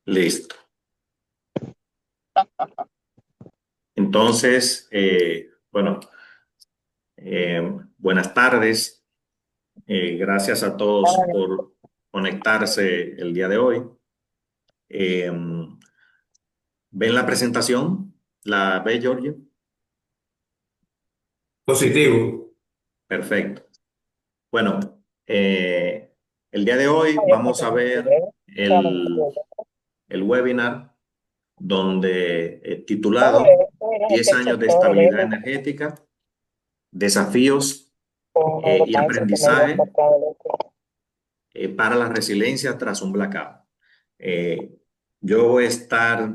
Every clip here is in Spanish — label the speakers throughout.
Speaker 1: Listo. Entonces, buenas tardes. Gracias a todos por conectarse el día de hoy. Eh, ¿Ven la presentación? ¿La ve, Giorgio?
Speaker 2: Positivo.
Speaker 1: Perfecto. Bueno, el día de hoy vamos a ver el webinar donde titulado 10 años de estabilidad energética, desafíos y aprendizaje para la resiliencia tras un blackout. Eh, yo voy a estar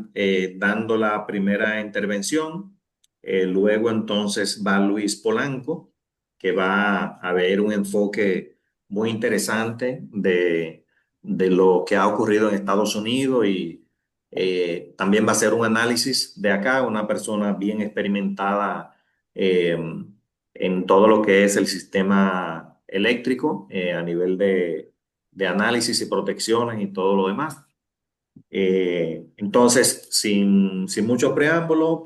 Speaker 1: dando la primera intervención, luego entonces va Luis Polanco, que va a ver un enfoque muy interesante de lo que ha ocurrido en Estados Unidos y también va a ser un análisis de acá, una persona bien experimentada eh, en todo lo que es el sistema eléctrico a nivel de análisis y protecciones y todo lo demás. Entonces, sin mucho preámbulo,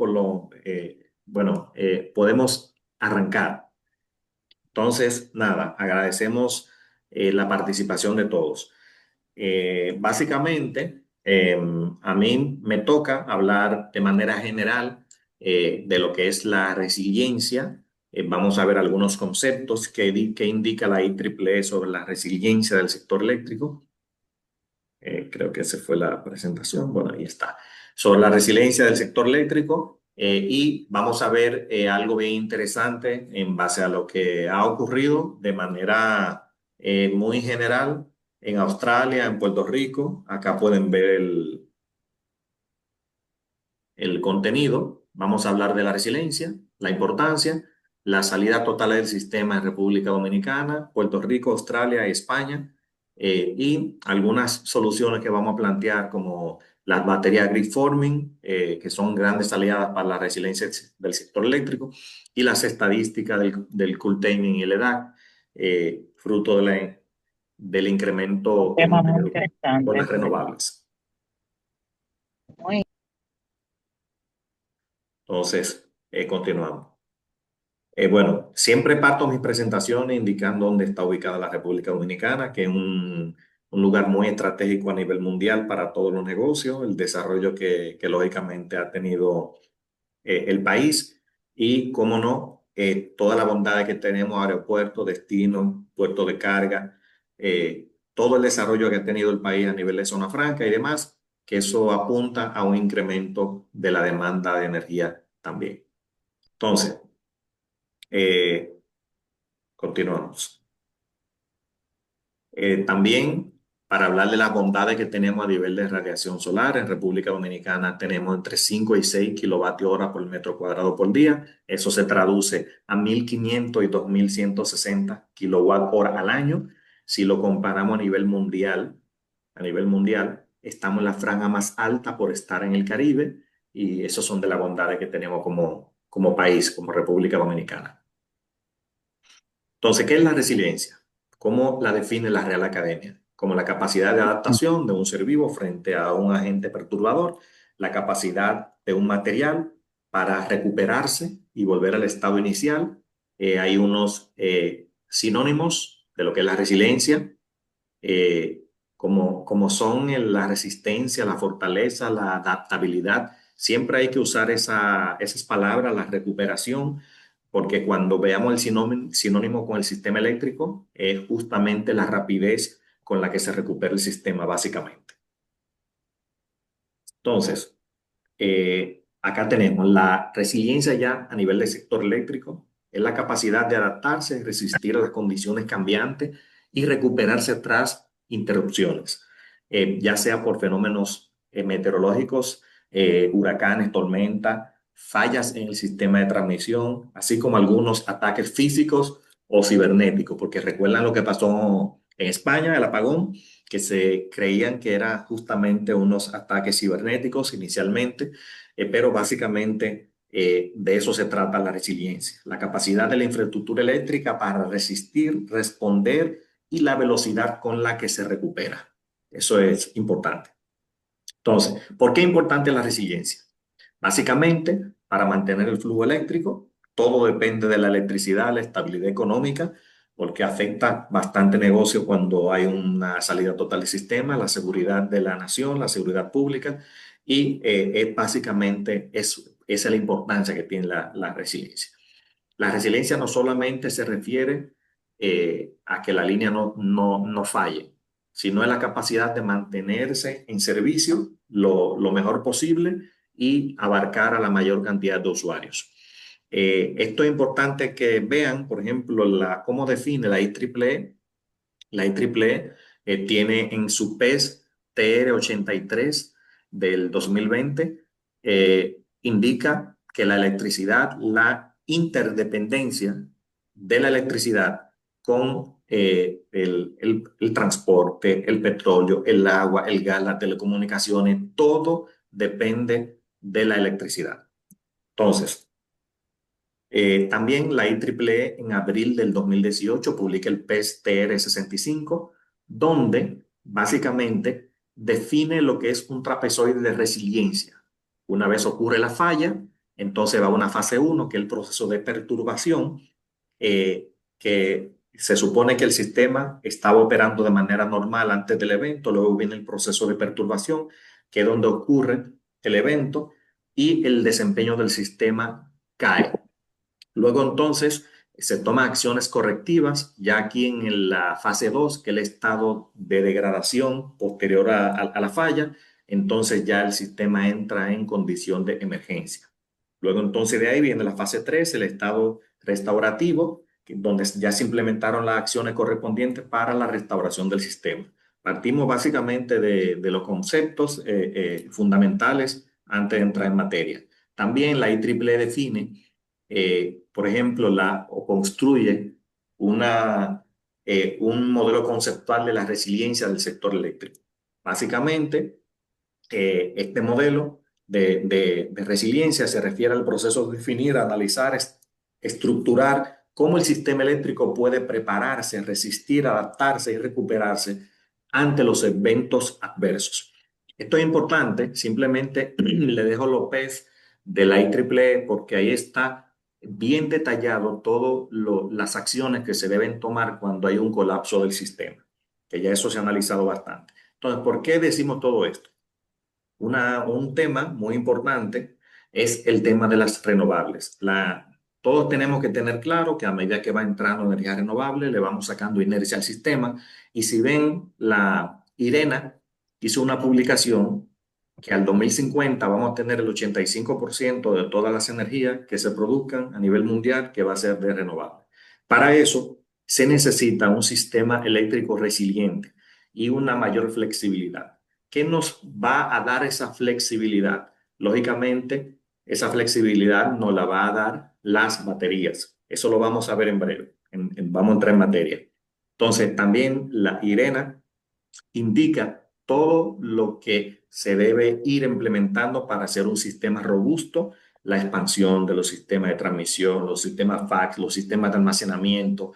Speaker 1: podemos arrancar. Entonces, nada, agradecemos la participación de todos. Básicamente, a mí me toca hablar de manera general de lo que es la resiliencia. Vamos a ver algunos conceptos que indica la IEEE sobre la resiliencia del sector eléctrico. Creo que esa fue la presentación. Bueno, ahí está. Sobre la resiliencia del sector eléctrico y vamos a ver algo bien interesante en base a lo que ha ocurrido de manera muy general en Australia, en Puerto Rico. Acá pueden ver el contenido. Vamos a hablar de la resiliencia, la importancia, la salida total del sistema en República Dominicana, Puerto Rico, Australia y España, y algunas soluciones que vamos a plantear como las baterías grid forming, que son grandes aliadas para la resiliencia del sector eléctrico, y las estadísticas del curtailment y el EDAC, fruto del incremento
Speaker 3: Tema muy
Speaker 1: con
Speaker 3: interesante.
Speaker 1: las renovables.
Speaker 3: Muy
Speaker 1: Entonces, continuamos. Bueno, siempre parto mis presentaciones indicando dónde está ubicada la República Dominicana, que es un lugar muy estratégico a nivel mundial para todos los negocios, el desarrollo que lógicamente ha tenido el país y, cómo no, toda la bondad que tenemos, aeropuertos, destinos, puertos de carga, todo el desarrollo que ha tenido el país a nivel de zona franca y demás, que eso apunta a un incremento de la demanda de energía también. Entonces, eh, continuamos. También para hablar de las bondades que tenemos a nivel de radiación solar, en República Dominicana tenemos entre 5 y 6 kilovatios hora por metro cuadrado por día. Eso se traduce a 1.500 y 2.160 kilowatt hora al año. Si lo comparamos a nivel mundial, estamos en la franja más alta por estar en el Caribe y esos son de las bondades que tenemos como país, como República Dominicana. Entonces, ¿qué es la resiliencia? ¿Cómo la define la Real Academia? Como la capacidad de adaptación de un ser vivo frente a un agente perturbador, la capacidad de un material para recuperarse y volver al estado inicial. Hay unos sinónimos de lo que es la resiliencia, eh, como son la resistencia, la fortaleza, la adaptabilidad. Siempre hay que usar esas palabras, la recuperación, porque cuando veamos el sinónimo con el sistema eléctrico, es justamente la rapidez con la que se recupera el sistema, básicamente. Entonces, acá tenemos la resiliencia ya a nivel del sector eléctrico, es la capacidad de adaptarse, resistir a las condiciones cambiantes y recuperarse tras interrupciones, ya sea por fenómenos meteorológicos, huracanes, tormentas, fallas en el sistema de transmisión, así como algunos ataques físicos o cibernéticos, porque recuerdan lo que pasó en España, el apagón, que se creían que eran justamente unos ataques cibernéticos inicialmente, pero básicamente de eso se trata la resiliencia, la capacidad de la infraestructura eléctrica para resistir, responder y la velocidad con la que se recupera. Eso es importante. Entonces, ¿por qué es importante la resiliencia? Básicamente, para mantener el flujo eléctrico, todo depende de la electricidad, la estabilidad económica, porque afecta bastante negocio cuando hay una salida total del sistema, la seguridad de la nación, la seguridad pública, y básicamente esa es la importancia que tiene la resiliencia. La resiliencia no solamente se refiere a que la línea no falle, sino a la capacidad de mantenerse en servicio lo mejor posible y abarcar a la mayor cantidad de usuarios. Esto es importante que vean, por ejemplo, cómo define la IEEE. La IEEE tiene en su PES TR83 del 2020, indica que la electricidad, la interdependencia de la electricidad con el transporte, el petróleo, el agua, el gas, las telecomunicaciones, todo depende de la electricidad. Entonces, también la IEEE en abril del 2018 publica el PES TR65, donde básicamente define lo que es un trapezoide de resiliencia. Una vez ocurre la falla, entonces va a una fase 1, que es el proceso de perturbación, que se supone que el sistema estaba operando de manera normal antes del evento, luego viene el proceso de perturbación, que es donde ocurre el evento y el desempeño del sistema cae. Luego entonces se toman acciones correctivas, ya aquí en la fase 2, que es el estado de degradación posterior a la falla, entonces ya el sistema entra en condición de emergencia. Luego entonces de ahí viene la fase 3, el estado restaurativo, donde ya se implementaron las acciones correspondientes para la restauración del sistema. Partimos básicamente de los conceptos fundamentales antes de entrar en materia. También la IEEE define por ejemplo, o construye un modelo conceptual de la resiliencia del sector eléctrico. Básicamente, este modelo de resiliencia se refiere al proceso de definir, analizar, estructurar cómo el sistema eléctrico puede prepararse, resistir, adaptarse y recuperarse ante los eventos adversos. Esto es importante, simplemente le dejo los PES de la IEEE porque ahí está bien detallado todas las acciones que se deben tomar cuando hay un colapso del sistema, que ya eso se ha analizado bastante. Entonces, ¿por qué decimos todo esto? Un tema muy importante es el tema de las renovables. Todos tenemos que tener claro que a medida que va entrando energía renovable, le vamos sacando inercia al sistema. Y si ven, la IRENA hizo una publicación que al 2050 vamos a tener el 85% de todas las energías que se produzcan a nivel mundial que va a ser de renovable. Para eso se necesita un sistema eléctrico resiliente y una mayor flexibilidad. ¿Qué nos va a dar esa flexibilidad? Lógicamente, esa flexibilidad nos la va a dar las baterías. Eso lo vamos a ver en breve. Vamos a entrar en materia. Entonces, también la IRENA indica todo lo que se debe ir implementando para hacer un sistema robusto, la expansión de los sistemas de transmisión, los sistemas fax, los sistemas de almacenamiento,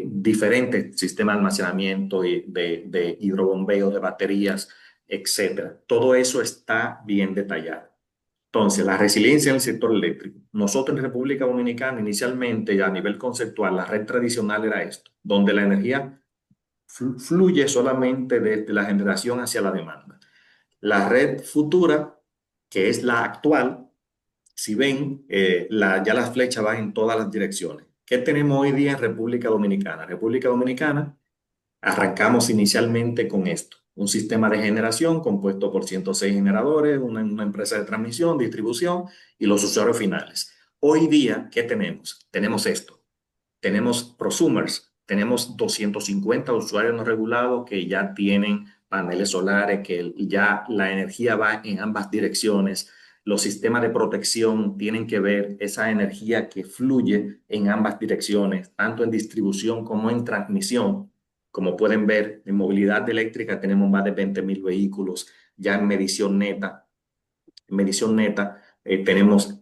Speaker 1: diferentes sistemas de almacenamiento y de hidrobombeo de baterías, etcétera. Todo eso está bien detallado. Entonces, la resiliencia en el sector eléctrico. Nosotros en República Dominicana, inicialmente, a nivel conceptual, la red tradicional era esto, donde la energía fluye solamente desde la generación hacia la demanda. La red futura, que es la actual, si ven, ya las flechas van en todas las direcciones. ¿Qué tenemos hoy día en República Dominicana? República Dominicana, arrancamos inicialmente con esto, un sistema de generación compuesto por 106 generadores, una empresa de transmisión, distribución y los usuarios finales. Hoy día, ¿qué tenemos? Tenemos esto. Tenemos prosumers, tenemos 250 usuarios no regulados que ya tienen paneles solares, que ya la energía va en ambas direcciones. Los sistemas de protección tienen que ver esa energía que fluye en ambas direcciones, tanto en distribución como en transmisión. Como pueden ver, en movilidad eléctrica tenemos más de 20.000 vehículos ya en medición neta. En medición neta tenemos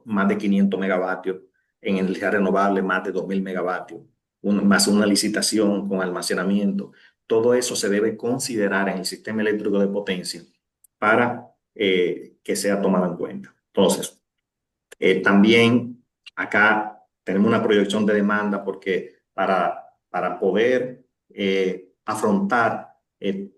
Speaker 1: más de 500 megavatios en energía renovable, más de 2.000 megavatios, más una licitación con almacenamiento. Todo eso se debe considerar en el sistema eléctrico de potencia para que sea tomada en cuenta. Entonces, también acá tenemos una proyección de demanda porque para poder afrontar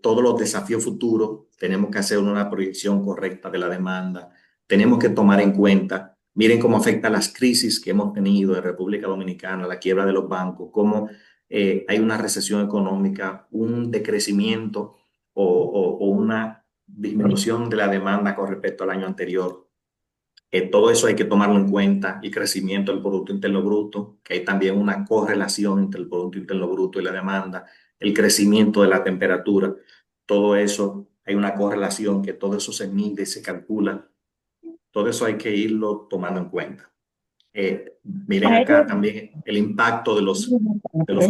Speaker 1: todos los desafíos futuros, tenemos que hacer una proyección correcta de la demanda. Tenemos que tomar en cuenta, miren cómo afecta las crisis que hemos tenido en República Dominicana, la quiebra de los bancos, cómo hay una recesión económica, un decrecimiento o una disminución de la demanda con respecto al año anterior. Todo eso hay que tomarlo en cuenta, el crecimiento del Producto Interno Bruto, que hay también una correlación entre el Producto Interno Bruto y la demanda, el crecimiento de la temperatura, todo eso, hay una correlación que todo eso se mide, se calcula, todo eso hay que irlo tomando en cuenta. Miren
Speaker 3: A
Speaker 1: acá
Speaker 3: ellos,
Speaker 1: también el impacto de los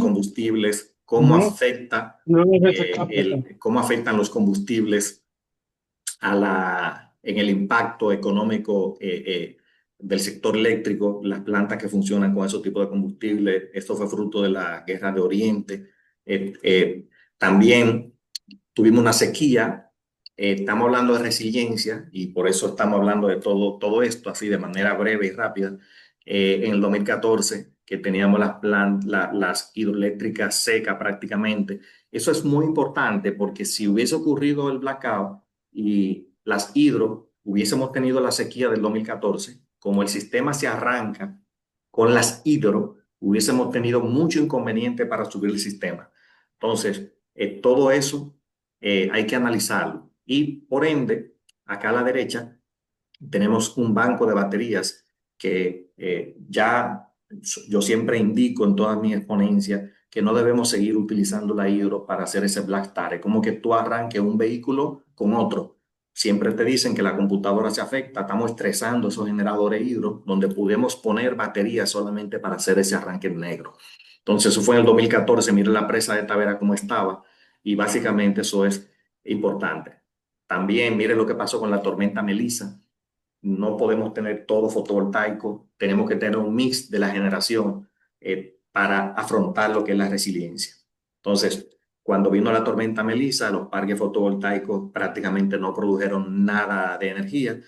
Speaker 1: combustibles, cómo afectan los combustibles en el impacto económico del sector eléctrico, las plantas que funcionan con esos tipos de combustible. Esto fue fruto de la guerra de Oriente. También tuvimos una sequía. Estamos hablando de resiliencia y por eso estamos hablando de todo esto así de manera breve y rápida. En el 2014, que teníamos las hidroeléctricas secas prácticamente. Eso es muy importante porque si hubiese ocurrido el blackout y las hidro, hubiésemos tenido la sequía del 2014, como el sistema se arranca con las hidro, hubiésemos tenido mucho inconveniente para subir el sistema. Entonces, todo eso hay que analizarlo. Y por ende, acá a la derecha tenemos un banco de baterías que ya yo siempre indico en todas mis exponencias que no debemos seguir utilizando la hidro para hacer ese black start. Es como que tú arranques un vehículo con otro. Siempre te dicen que la computadora se afecta, estamos estresando esos generadores hidro, donde pudimos poner baterías solamente para hacer ese arranque en negro. Entonces, eso fue en el 2014, mire la presa de Tavera cómo estaba, y básicamente eso es importante. También mire lo que pasó con la tormenta Melissa. No podemos tener todo fotovoltaico, tenemos que tener un mix de la generación para afrontar lo que es la resiliencia. Entonces, cuando vino la tormenta Melissa, los parques fotovoltaicos prácticamente no produjeron nada de energía.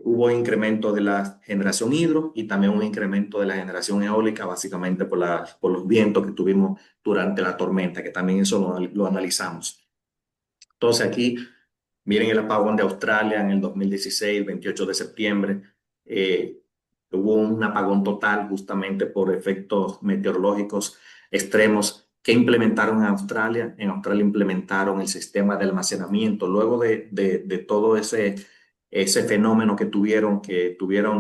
Speaker 1: Hubo incremento de la generación hidro y también un incremento de la generación eólica, básicamente por los vientos que tuvimos durante la tormenta, que también eso lo analizamos. Entonces aquí miren el apagón de Australia en el 2016, 28 de septiembre. Eh, Hubo un apagón total justamente por efectos meteorológicos extremos que implementaron en Australia. En Australia implementaron el sistema de almacenamiento. Luego de todo ese fenómeno que tuvieron,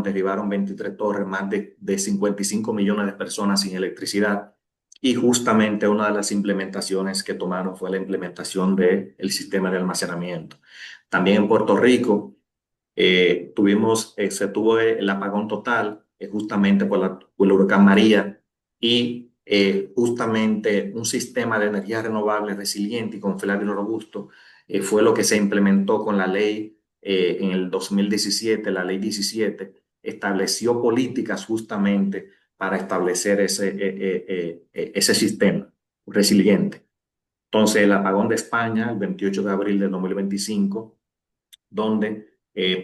Speaker 1: derribaron 23 torres, más de 55 millones de personas sin electricidad. Y justamente una de las implementaciones que tomaron fue la implementación del sistema de almacenamiento. También en Puerto Rico se tuvo el apagón total justamente por el huracán María y justamente un sistema de energía renovable resiliente y confiable y robusto fue lo que se implementó con la ley en el 2017, la ley 17, estableció políticas justamente para establecer ese sistema resiliente. Entonces, el apagón de España, el 28 de abril de 2025, donde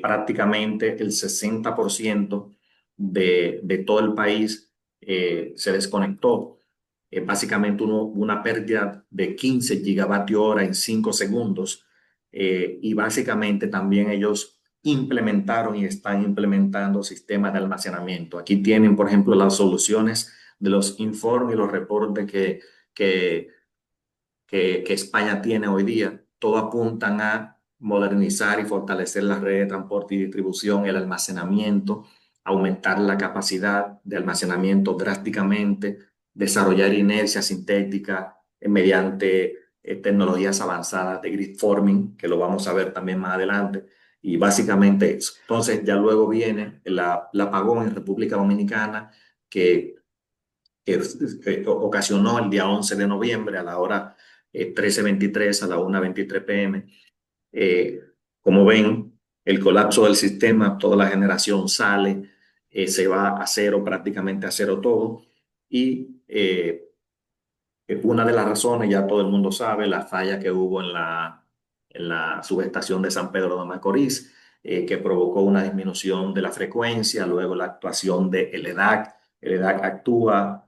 Speaker 1: prácticamente el 60% de todo el país se desconectó. Básicamente una pérdida de 15 gigavatios hora en 5 segundos. Y básicamente también ellos implementaron y están implementando sistemas de almacenamiento. Aquí tienen, por ejemplo, las soluciones de los informes y los reportes que, que España tiene hoy día. Todo apuntan a modernizar y fortalecer la red de transporte y distribución, el almacenamiento, aumentar la capacidad de almacenamiento drásticamente, desarrollar inercia sintética mediante tecnologías avanzadas de grid forming, que lo vamos a ver también más adelante, y básicamente eso. Entonces ya luego viene el apagón en República Dominicana que, que ocasionó el día 11 de noviembre a la hora 13:23 a la 1:23 p.m. Eh, Como ven, el colapso del sistema, toda la generación sale, se va a cero, prácticamente a cero todo. Y una de las razones, ya todo el mundo sabe, la falla que hubo en la subestación de San Pedro de Macorís, que provocó una disminución de la frecuencia, luego la actuación del EDAC. El EDAC actúa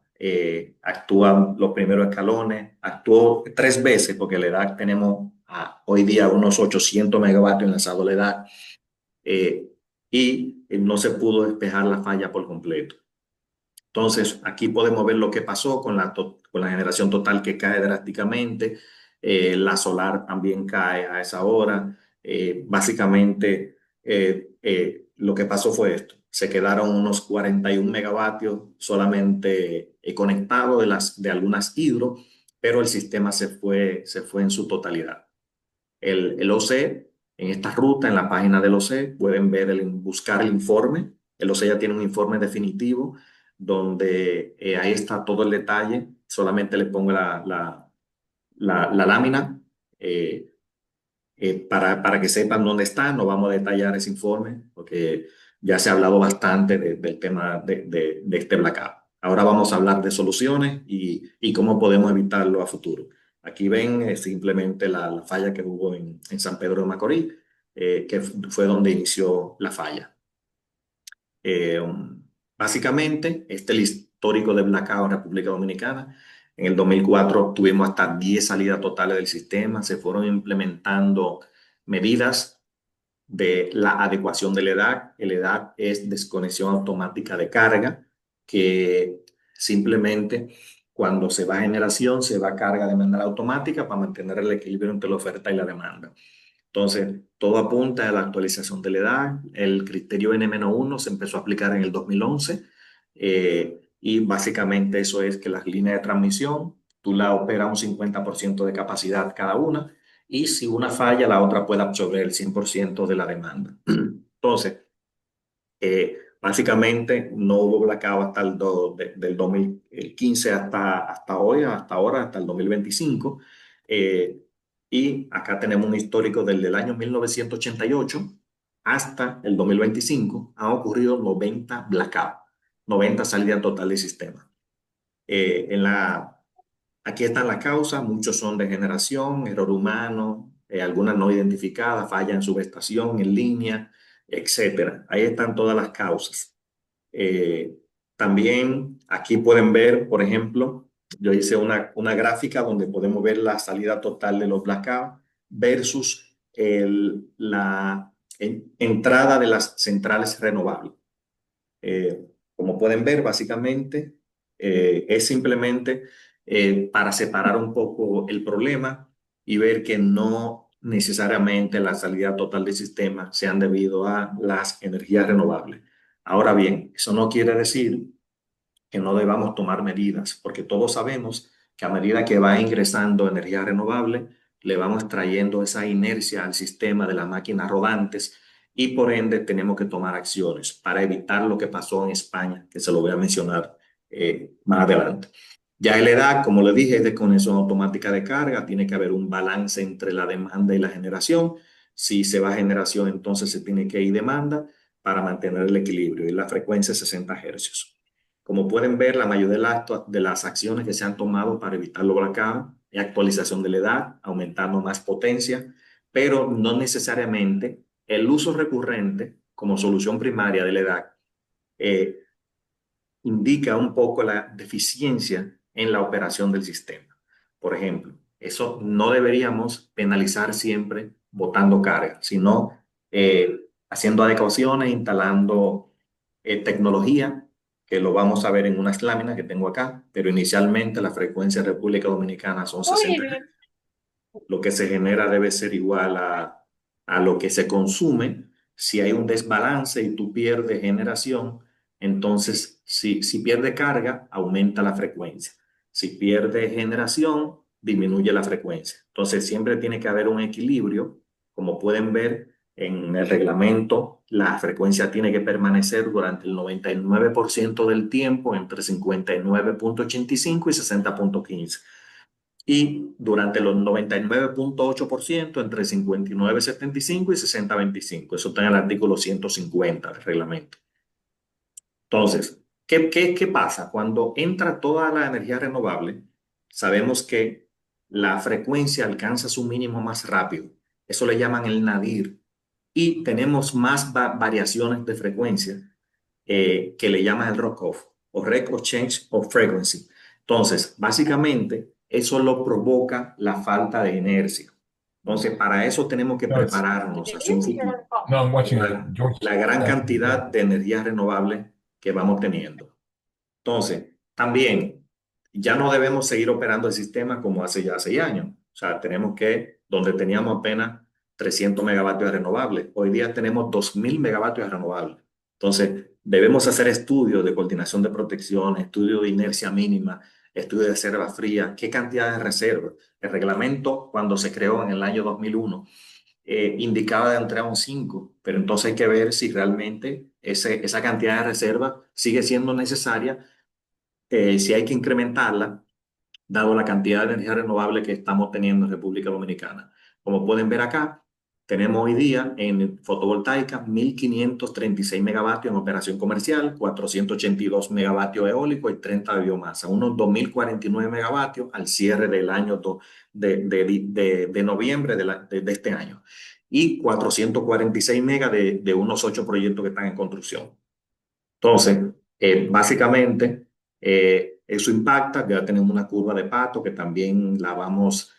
Speaker 1: los primeros escalones, actuó 3 veces, porque el EDAC tenemos hoy día unos 800 megavatios enlazados al EDAC, y no se pudo despejar la falla por completo. Entonces, aquí podemos ver lo que pasó con la generación total, que cae drásticamente. La solar también cae a esa hora. Básicamente, lo que pasó fue esto. Se quedaron unos 41 megavatios solamente conectados de algunas hidro, pero el sistema se fue en su totalidad. El OC, en esta ruta, en la página del OC, pueden ver, buscar el informe. El OC ya tiene un informe definitivo donde ahí está todo el detalle. Solamente le pongo la lámina, para que sepan dónde está. No vamos a detallar ese informe porque ya se ha hablado bastante del tema de este blackout. Ahora vamos a hablar de soluciones y cómo podemos evitarlo a futuro. Aquí ven simplemente la falla que hubo en San Pedro de Macorís, que fue donde inició la falla. Eh, Básicamente, este es el histórico de blackout en República Dominicana. En el 2004 tuvimos hasta 10 salidas totales del sistema. Se fueron implementando medidas de la adecuación del EDAC. El EDAC es desconexión automática de carga, que simplemente cuando se va a generación, se va a carga de manera automática para mantener el equilibrio entre la oferta y la demanda. Entonces, todo apunta a la actualización de la edad. El criterio N-1 se empezó a aplicar en el 2011, y básicamente eso es que las líneas de transmisión, tú la operas un 50% de capacidad cada una, y si una falla, la otra puede absorber el 100% de la demanda. Entonces, básicamente no hubo blackout hasta del 2015 hasta hoy, hasta ahora, hasta el 2025. Eh, y acá tenemos un histórico del año 1988 hasta el 2025. Han ocurrido 90 blackout, 90 salidas total del sistema. Aquí están las causas. Muchos son de generación, error humano, algunas no identificadas, falla en subestación, en línea, etcétera. Ahí están todas las causas. Eh, También aquí pueden ver, por ejemplo, yo hice una gráfica donde podemos ver la salida total de los blackouts versus la entrada de las centrales renovables. Como pueden ver, básicamente es simplemente para separar un poco el problema y ver que no necesariamente la salida total del sistema sean debido a las energías renovables. Ahora bien, eso no quiere decir que no debamos tomar medidas, porque todos sabemos que a medida que va ingresando energía renovable, le vamos trayendo esa inercia al sistema de las máquinas rodantes, y por ende tenemos que tomar acciones para evitar lo que pasó en España, que se lo voy a mencionar más adelante. Ya el EDAC, como le dije, es desconexión automática de carga. Tiene que haber un balance entre la demanda y la generación. Si se va a generación, entonces se tiene que ir demanda para mantener el equilibrio, y la frecuencia es 60 hercios. Como pueden ver, la mayoría de las acciones que se han tomado para evitar los blackouts es actualización de la edad, aumentando más potencia, pero no necesariamente el uso recurrente como solución primaria de la edad eh, indica un poco la deficiencia en la operación del sistema. Por ejemplo, eso no deberíamos penalizar siempre botando carga, sino haciendo adecuaciones, instalando tecnología, que lo vamos a ver en unas láminas que tengo acá, pero inicialmente la frecuencia de República Dominicana son 60
Speaker 3: Oye,
Speaker 1: Hz. Lo que se genera debe ser igual a lo que se consume. Si hay un desbalance y tú pierdes generación, entonces si pierde carga, aumenta la frecuencia. Si pierde generación, disminuye la frecuencia. Entonces siempre tiene que haber un equilibrio. Como pueden ver en el reglamento, la frecuencia tiene que permanecer durante el 99% del tiempo entre 59,85 y 60,15, y durante los 99,8% entre 59,75 y 60,25. Eso está en el artículo 150 del reglamento. Entonces, ¿qué pasa? Cuando entra toda la energía renovable, sabemos que la frecuencia alcanza su mínimo más rápido Eso le llaman el nadir. Y tenemos más variaciones de frecuencia que le llaman el rock-off o rec o change of frequency. Entonces, básicamente, eso lo provoca la falta de inercia. Entonces, para eso tenemos que
Speaker 2: No, it's
Speaker 1: prepararnos hacia un futuro
Speaker 2: no. I'm
Speaker 1: con
Speaker 2: watching
Speaker 1: la,
Speaker 2: George.
Speaker 1: la gran cantidad de energías renovables que vamos teniendo. Entonces, también ya no debemos seguir operando el sistema como hace ya 6 años. O sea, tenemos que, donde teníamos apenas 300 megavatios de renovables, hoy día tenemos 2000 megavatios de renovables. Entonces, debemos hacer estudios de coordinación de protección, estudios de inercia mínima, estudios de reserva fría, qué cantidad de reserva. El reglamento, cuando se creó en el año 2001, indicaba de entrar a un 5, pero entonces hay que ver si realmente esa cantidad de reserva sigue siendo necesaria, si hay que incrementarla, dado la cantidad de energía renovable que estamos teniendo en República Dominicana. Como pueden ver acá, tenemos hoy día en fotovoltaica 1536 megavatios en operación comercial, 482 megavatios eólico y 30 de biomasa, unos 2049 megavatios al cierre del año de noviembre de este año, y 446 megas de unos 8 proyectos que están en construcción. Entonces, básicamente, eso impacta. Ya tenemos una curva de Pato que también la vamos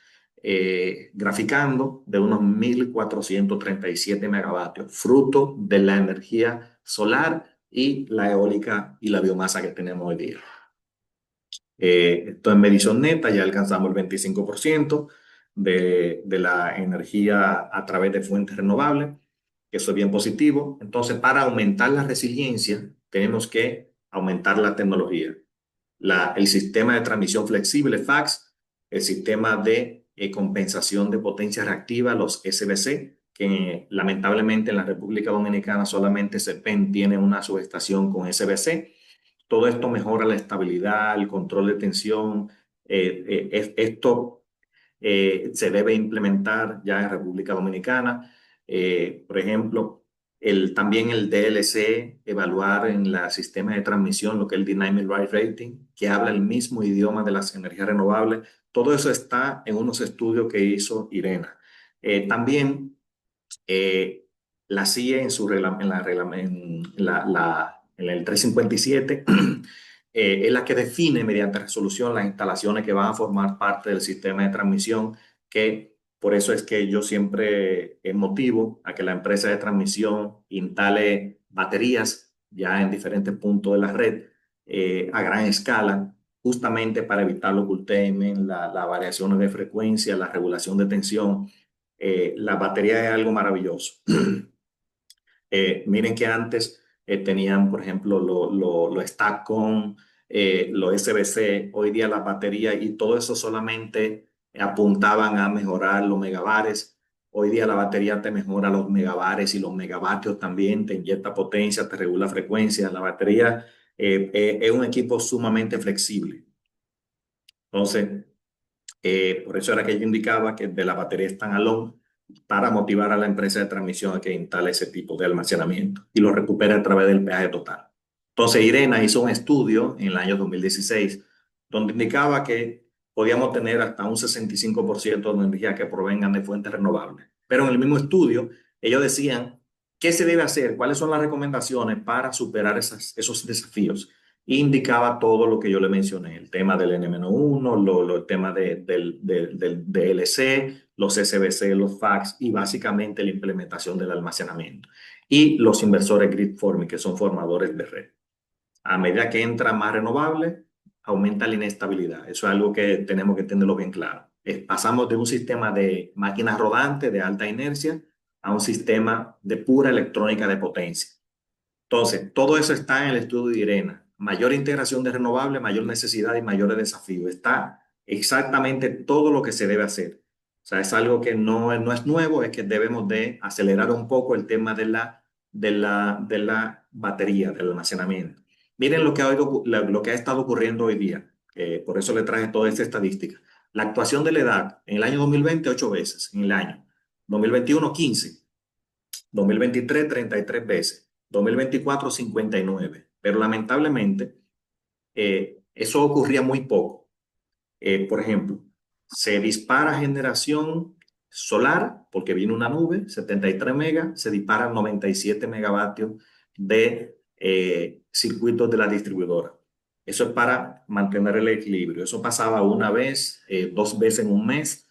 Speaker 1: graficando, de unos 1437 megavatios, fruto de la energía solar y la eólica y la biomasa que tenemos hoy día. Esto en medición neta ya alcanzamos el 25% de la energía a través de fuentes renovables. Eso es bien positivo. Entonces, para aumentar la resiliencia, tenemos que aumentar la tecnología. El sistema de transmisión flexible, FACS, el sistema de compensación de potencia reactiva, los SBC, que lamentablemente en la República Dominicana solamente CEPEN tiene una subestación con SBC. Todo esto mejora la estabilidad, el control de tensión. Esto se debe implementar ya en República Dominicana. Por ejemplo, también el DLC, evaluar en el sistema de transmisión lo que es el Dynamic Rate Rating, que habla el mismo idioma de las energías renovables. Todo eso está en unos estudios que hizo IRENA. También la CIE en, en el 357 es la que define mediante resolución las instalaciones que van a formar parte del sistema de transmisión, que por eso es que yo siempre motivo a que la empresa de transmisión instale baterías ya en diferentes puntos de la red a gran escala, justamente para evitar los curtailment, las variaciones de frecuencia, la regulación de tensión. La batería es algo maravilloso. Miren que antes tenían, por ejemplo, lo Stackcon, los SBC, hoy día las baterías y todo eso solamente apuntaban a mejorar los megabares. Hoy día la batería te mejora los megabares y los megavatios también, te inyecta potencia, te regula frecuencia. La batería es un equipo sumamente flexible. Entonces, por eso era que yo indicaba que de la batería standalone, para motivar a la empresa de transmisión a que instale ese tipo de almacenamiento y lo recupere a través del peaje total. Entonces, IRENA hizo un estudio en el año 2016 donde indicaba que podíamos tener hasta un 65% de energía que provengan de fuentes renovables. Pero en el mismo estudio, ellos decían qué se debe hacer, cuáles son las recomendaciones para superar esos desafíos. Indicaba todo lo que yo le mencioné, el tema del N-1, el tema del DLC, los SBC, los FACS y básicamente la implementación del almacenamiento. Y los inversores grid forming, que son formadores de red. A medida que entra más renovable, aumenta la inestabilidad. Eso es algo que tenemos que tenerlo bien claro. Pasamos de un sistema de máquinas rodantes de alta inercia a un sistema de pura electrónica de potencia. Entonces, todo eso está en el estudio de IRENA. Mayor integración de renovables, mayor necesidad y mayores desafíos. Está exactamente todo lo que se debe hacer. O sea, es algo que no es nuevo, es que debemos de acelerar un poco el tema de la batería, del almacenamiento. Miren lo que ha estado ocurriendo hoy día. Por eso le traje toda esta estadística. La actuación de la edad en el año 2020, 8 veces en el año. 2021, 15. 2023, 33 veces. 2024, 59. Pero lamentablemente, eso ocurría muy poco. Por ejemplo, se dispara generación solar, porque viene una nube, 73 megas, se disparan 97 megavatios de circuitos de la distribuidora. Eso es para mantener el equilibrio. Eso pasaba una vez, dos veces en un mes,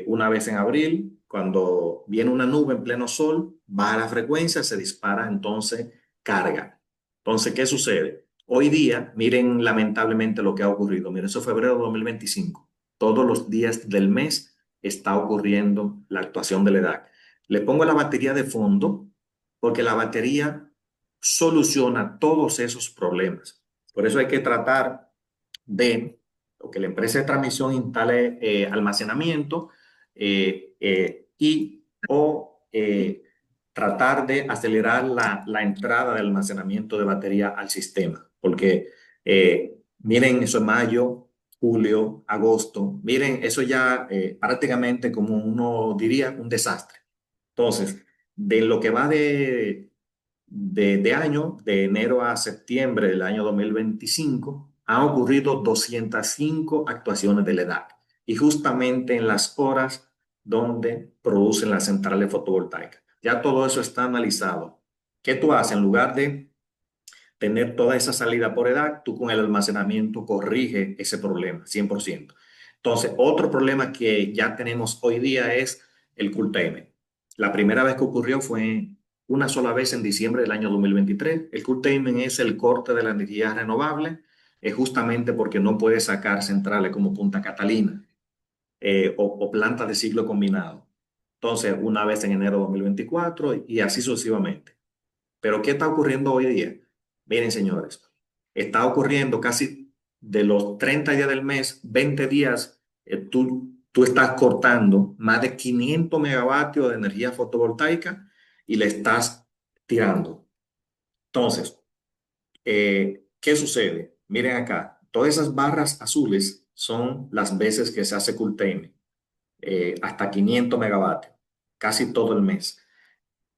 Speaker 1: una vez en abril. Cuando viene una nube en pleno sol, baja la frecuencia, se dispara entonces carga. Entonces, ¿qué sucede? Hoy día, miren lamentablemente lo que ha ocurrido. Miren, eso es febrero de 2025. Todos los días del mes está ocurriendo la actuación de la edad. Le pongo la batería de fondo porque la batería soluciona todos esos problemas. Por eso hay que tratar de o que la empresa de transmisión instale almacenamiento y o tratar de acelerar la entrada de almacenamiento de batería al sistema. Porque miren, eso es mayo, julio, agosto. Miren, eso ya prácticamente como uno diría, un desastre. Entonces, de lo que va de año, de enero a septiembre del año 2025, han ocurrido 205 actuaciones de la EDAC y justamente en las horas donde producen las centrales fotovoltaicas. Ya todo eso está analizado. ¿Qué tú haces? En lugar de tener toda esa salida por edad, tú con el almacenamiento corrige ese problema, 100%. Entonces, otro problema que ya tenemos hoy día es el curtailment. La primera vez que ocurrió fue una sola vez en diciembre del año 2023. El curtailment es el corte de la energía renovable, es justamente porque no puede sacar centrales como Punta Catalina o plantas de ciclo combinado. Entonces, una vez en enero de 2024 y así sucesivamente. Pero ¿qué está ocurriendo hoy día? Miren, señores, está ocurriendo casi de los 30 días del mes, 20 días, tú estás cortando más de 500 megavatios de energía fotovoltaica y le estás tirando. Entonces, ¿qué sucede? Miren acá, todas esas barras azules son las veces que se hace curtailment, hasta 500 megavatios, casi todo el mes.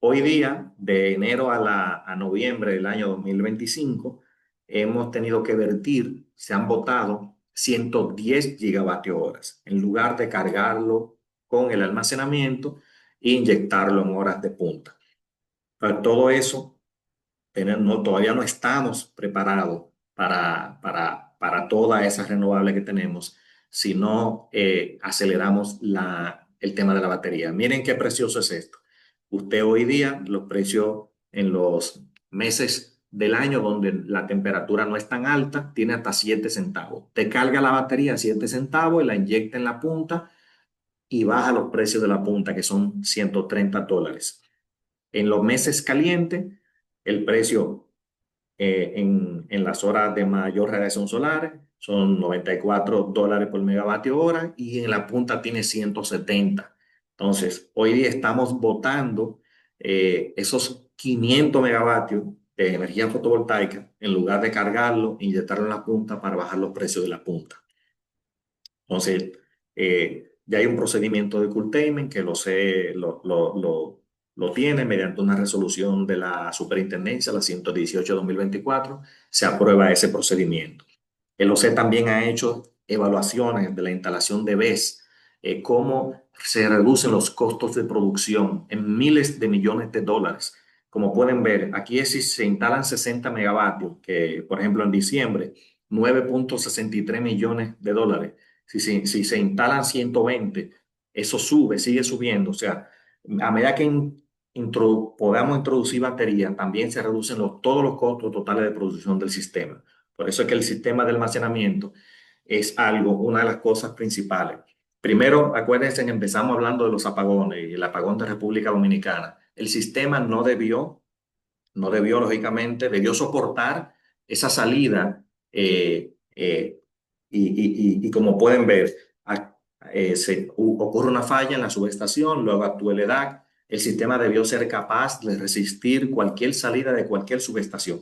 Speaker 1: Hoy día, de enero a noviembre del año 2025, hemos tenido que vertir, se han botado 110 gigavatios horas, en lugar de cargarlo con el almacenamiento e inyectarlo en horas de punta. Para todo eso, todavía no estamos preparados para toda esa renovable que tenemos si no aceleramos el tema de la batería. Miren qué precioso es esto. Usted hoy día, los precios en los meses del año donde la temperatura no es tan alta, tiene hasta 7 centavos. Te carga la batería a 7 centavos y la inyecta en la punta y baja los precios de la punta, que son $130. En los meses calientes, el precio en las horas de mayor radiación solar son $94 por megavatio hora y en la punta tiene 170. Entonces, hoy día estamos botando esos 500 megavatios de energía fotovoltaica en lugar de cargarlo e inyectarlo en la punta para bajar los precios de la punta. Entonces, ya hay un procedimiento de curtailment que lo tiene mediante una resolución de la superintendencia, la 118/2024, se aprueba ese procedimiento. El OCE también ha hecho evaluaciones de la instalación de BESS, cómo se reducen los costos de producción en miles de millones de dólares. Como pueden ver, aquí si se instalan 60 megavatios, que por ejemplo en diciembre, 9,63 millones de dólares. Si se instalan 120, eso sube, sigue subiendo. O sea, a medida que podamos introducir baterías, también se reducen todos los costos totales de producción del sistema. Por eso es que el sistema de almacenamiento es una de las cosas principales. Primero, acuérdense que empezamos hablando de los apagones y el apagón de República Dominicana. El sistema no debió lógicamente, debió soportar esa salida y como pueden ver, ocurre una falla en la subestación, luego actúa el EDAC. El sistema debió ser capaz de resistir cualquier salida de cualquier subestación.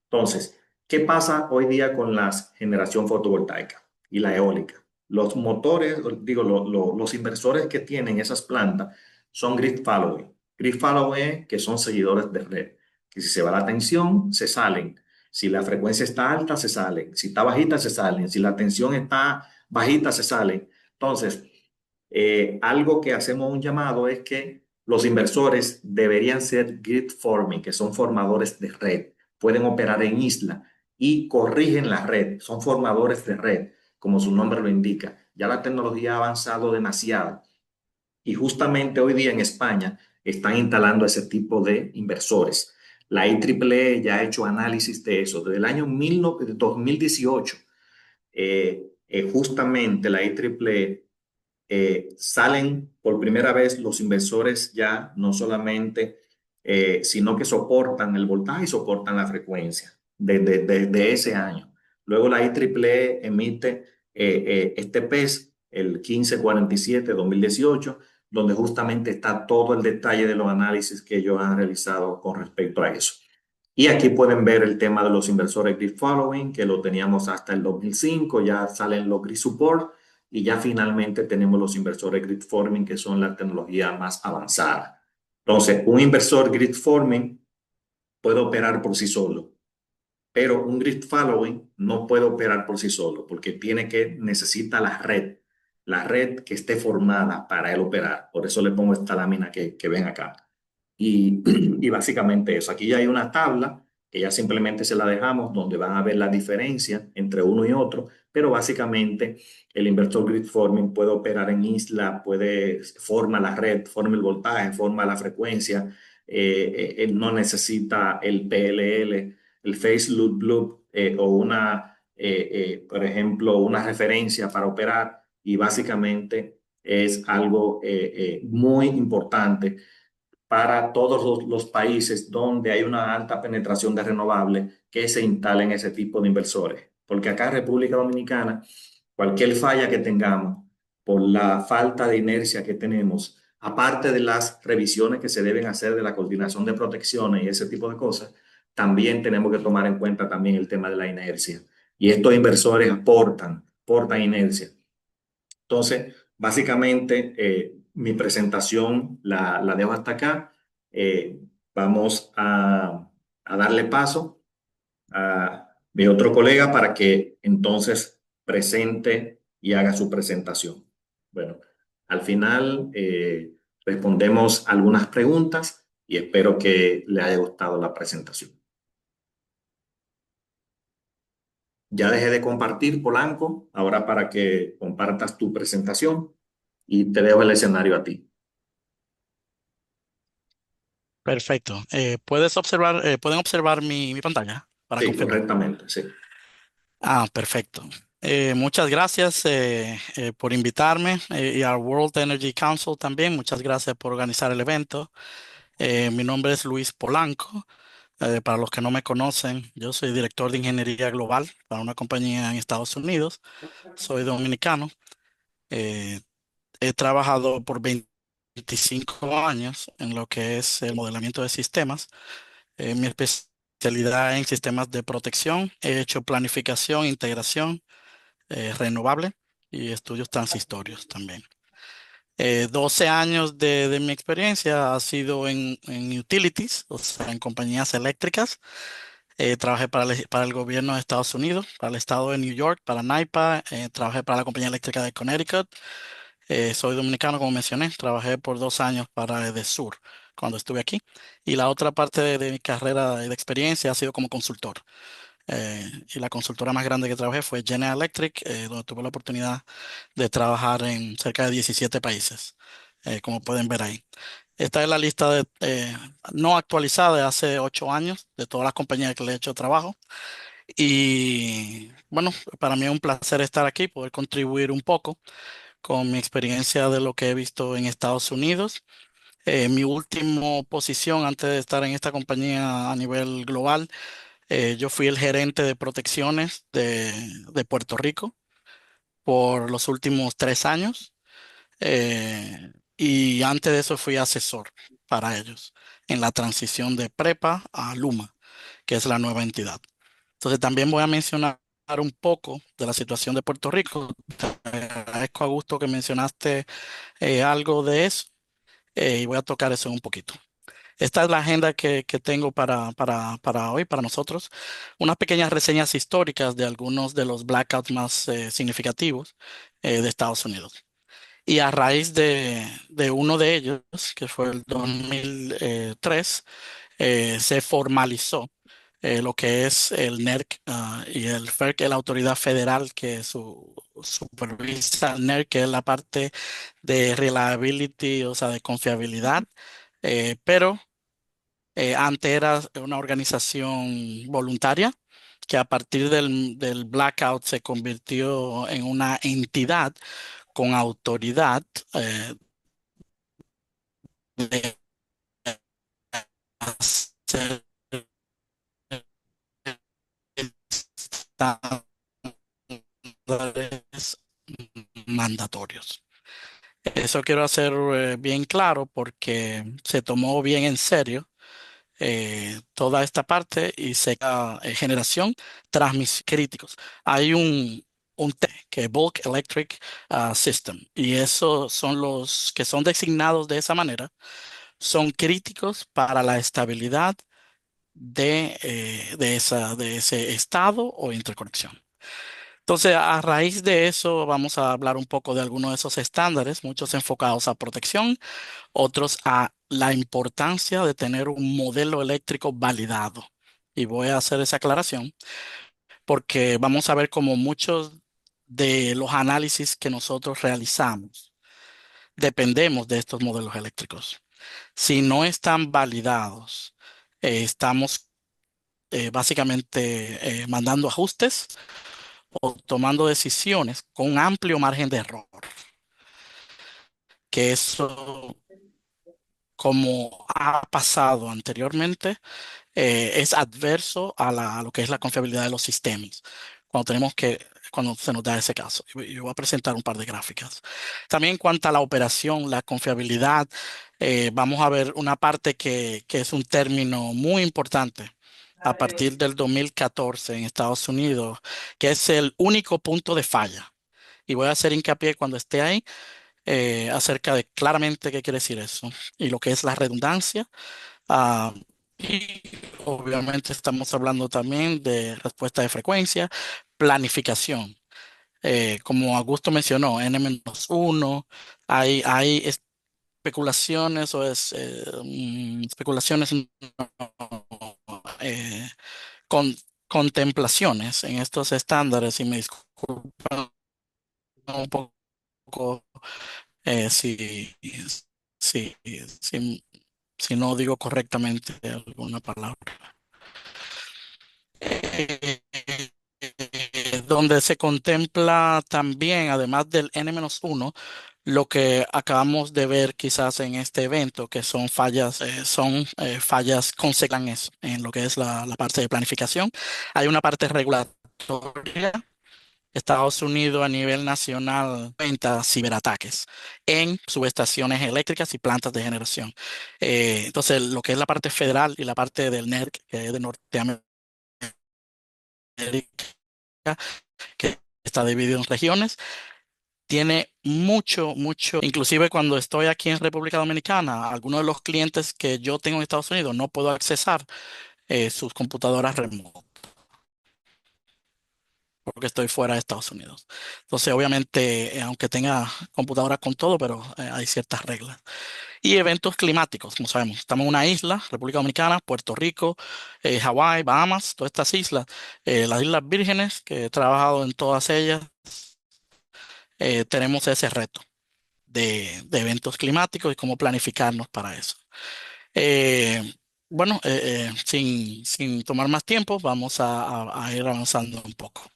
Speaker 1: Entonces, ¿qué pasa hoy día con la generación fotovoltaica y la eólica? Los motores, digo, los inversores que tienen esas plantas son grid following. Grid following que son seguidores de red, que si se va la tensión, se salen. Si la frecuencia está alta, se salen. Si está bajita, se salen. Si la tensión está bajita, se salen. Entonces, Algo que hacemos un llamado es que los inversores deberían ser grid forming, que son formadores de red. Pueden operar en isla y corrigen la red. Son formadores de red, como su nombre lo indica. Ya la tecnología ha avanzado demasiado y justamente hoy día en España están instalando ese tipo de inversores. La IEEE ya ha hecho análisis de eso. Desde el año 2018, justamente la IEEE salen por primera vez los inversores ya no solamente, sino que soportan el voltaje y soportan la frecuencia de ese año. Luego la IEEE emite este PES, el 1547-2018, donde justamente está todo el detalle de los análisis que ellos han realizado con respecto a eso. Y aquí pueden ver el tema de los inversores grid following, que lo teníamos hasta el 2005, ya salen los grid support, y ya finalmente tenemos los inversores grid forming, que son la tecnología más avanzada. Entonces, un inversor grid forming puede operar por sí solo, pero un grid following no puede operar por sí solo porque necesita la red que esté formada para él operar. Por eso le pongo esta lámina que ven acá. Y, y básicamente eso. Aquí ya hay una tabla que ya simplemente se la dejamos donde van a ver la diferencia entre uno y otro, pero básicamente el inversor grid forming puede operar en isla, forma la red, forma el voltaje, forma la frecuencia, él no necesita el PLL, el Phase Loop Loop, o por ejemplo, una referencia para operar, y básicamente es algo muy importante para todos los países donde hay una alta penetración de renovables, que se instalen ese tipo de inversores. Porque acá en República Dominicana, cualquier falla que tengamos por la falta de inercia que tenemos, aparte de las revisiones que se deben hacer de la coordinación de protecciones y ese tipo de cosas, también tenemos que tomar en cuenta también el tema de la inercia. Y estos inversores aportan inercia. Entonces, básicamente, mi presentación la dejo hasta acá. Vamos a darle paso a mi otro colega para que entonces presente y haga su presentación. Bueno, al final respondemos algunas preguntas y espero que le haya gustado la presentación. Ya dejé de compartir, Polanco, ahora para que compartas tu presentación, y te dejo el escenario a ti.
Speaker 2: Perfecto. ¿Pueden observar mi pantalla para
Speaker 1: Sí,
Speaker 2: confirmar?
Speaker 1: correctamente, sí.
Speaker 2: Perfecto. Muchas gracias por invitarme y al World Energy Council también. Muchas gracias por organizar el evento. Mi nombre es Luis Polanco. Para los que no me conocen, yo soy director de ingeniería global para una compañía en Estados Unidos. Soy dominicano. Eh, He trabajado por 25 años en lo que es el modelamiento de sistemas. Mi especialidad en sistemas de protección. He hecho planificación, integración renovable y estudios transitorios también. 12 años de mi experiencia ha sido en utilities, o sea, en compañías eléctricas. Trabajé para el gobierno de Estados Unidos, para el estado de New York, para NYPA. Trabajé para la compañía eléctrica de Connecticut. Soy dominicano, como mencioné. Trabajé por 2 años para EDESUR cuando estuve aquí. Y la otra parte de mi carrera y de experiencia ha sido como consultor. Y la consultora más grande que trabajé fue General Electric, donde tuve la oportunidad de trabajar en cerca de 17 países, como pueden ver ahí. Esta es la lista no actualizada de hace 8 años de todas las compañías que le he hecho trabajo. Y bueno, para mí es un placer estar aquí, poder contribuir un poco con mi experiencia de lo que he visto en Estados Unidos. Mi última posición antes de estar en esta compañía a nivel global, yo fui el gerente de protecciones de Puerto Rico por los últimos 3 años. Y antes de eso fui asesor para ellos en la transición de Prepa a Luma, que es la nueva entidad. Entonces también voy a mencionar un poco de la situación de Puerto Rico. Te agradezco, Augusto, que mencionaste algo de eso, y voy a tocar eso un poquito. Esta es la agenda que tengo para hoy, para nosotros. Unas pequeñas reseñas históricas de algunos de los blackouts más significativos de Estados Unidos. Y a raíz de uno de ellos, que fue el 2003, se formalizó lo que es el NERC y el FERC, la autoridad federal que supervisa el NERC, que es la parte de reliability, o sea, de confiabilidad, pero antes era una organización voluntaria que a partir del blackout se convirtió en una entidad con autoridad de hacer estándares mandatorios. Eso quiero hacer bien claro porque se tomó bien en serio toda esta parte y se generación, transmisión críticos. Hay un que es Bulk Electric System, y esos son los que son designados de esa manera, son críticos para la estabilidad de ese estado o interconexión. Entonces, a raíz de eso, vamos a hablar un poco de algunos de esos estándares, muchos enfocados a protección, otros a la importancia de tener un modelo eléctrico validado. Y voy a hacer esa aclaración porque vamos a ver cómo muchos de los análisis que nosotros realizamos dependemos de estos modelos eléctricos. Si no están validados, estamos básicamente mandando ajustes o tomando decisiones con un amplio margen de error, que eso, como ha pasado anteriormente, es adverso a lo que es la confiabilidad de los sistemas. Cuando se nos da ese caso. Y voy a presentar un par de gráficas. También en cuanto a la operación, la confiabilidad, vamos a ver una parte que es un término muy importante a partir del 2014 en Estados Unidos, que es el único punto de falla. Y voy a hacer hincapié cuando esté ahí acerca de claramente qué quiere decir eso y lo que es la redundancia. Ah, y obviamente estamos hablando también de respuesta de frecuencia, planificación. Como Augusto mencionó, N-1, hay especulaciones o especulaciones, no, eh, con, contemplaciones en estos estándares, y me disculpan un poco si, si, si no digo correctamente alguna palabra. Donde se contempla también, además del N-1, lo que acabamos de ver quizás en este evento, que son fallas consecuencias en lo que es la parte de planificación. Hay una parte regulatoria. Estados Unidos a nivel nacional cuenta ciberataques en subestaciones eléctricas y plantas de generación. Entonces, lo que es la parte federal y la parte del NERC, que es de Norteamérica, que está dividido en regiones, tiene mucho. Inclusive cuando estoy aquí en República Dominicana, algunos de los clientes que yo tengo en Estados Unidos no puedo accesar sus computadoras remotas porque estoy fuera de Estados Unidos. Entonces, obviamente, aunque tenga computadoras con todo, pero hay ciertas reglas. Y eventos climáticos, como sabemos, estamos en una isla, República Dominicana, Puerto Rico, Hawái, Bahamas, todas estas islas, las Islas Vírgenes, que he trabajado en todas ellas, tenemos ese reto de eventos climáticos y cómo planificarnos para eso. Eh, bueno, sin tomar más tiempo, vamos a ir avanzando un poco.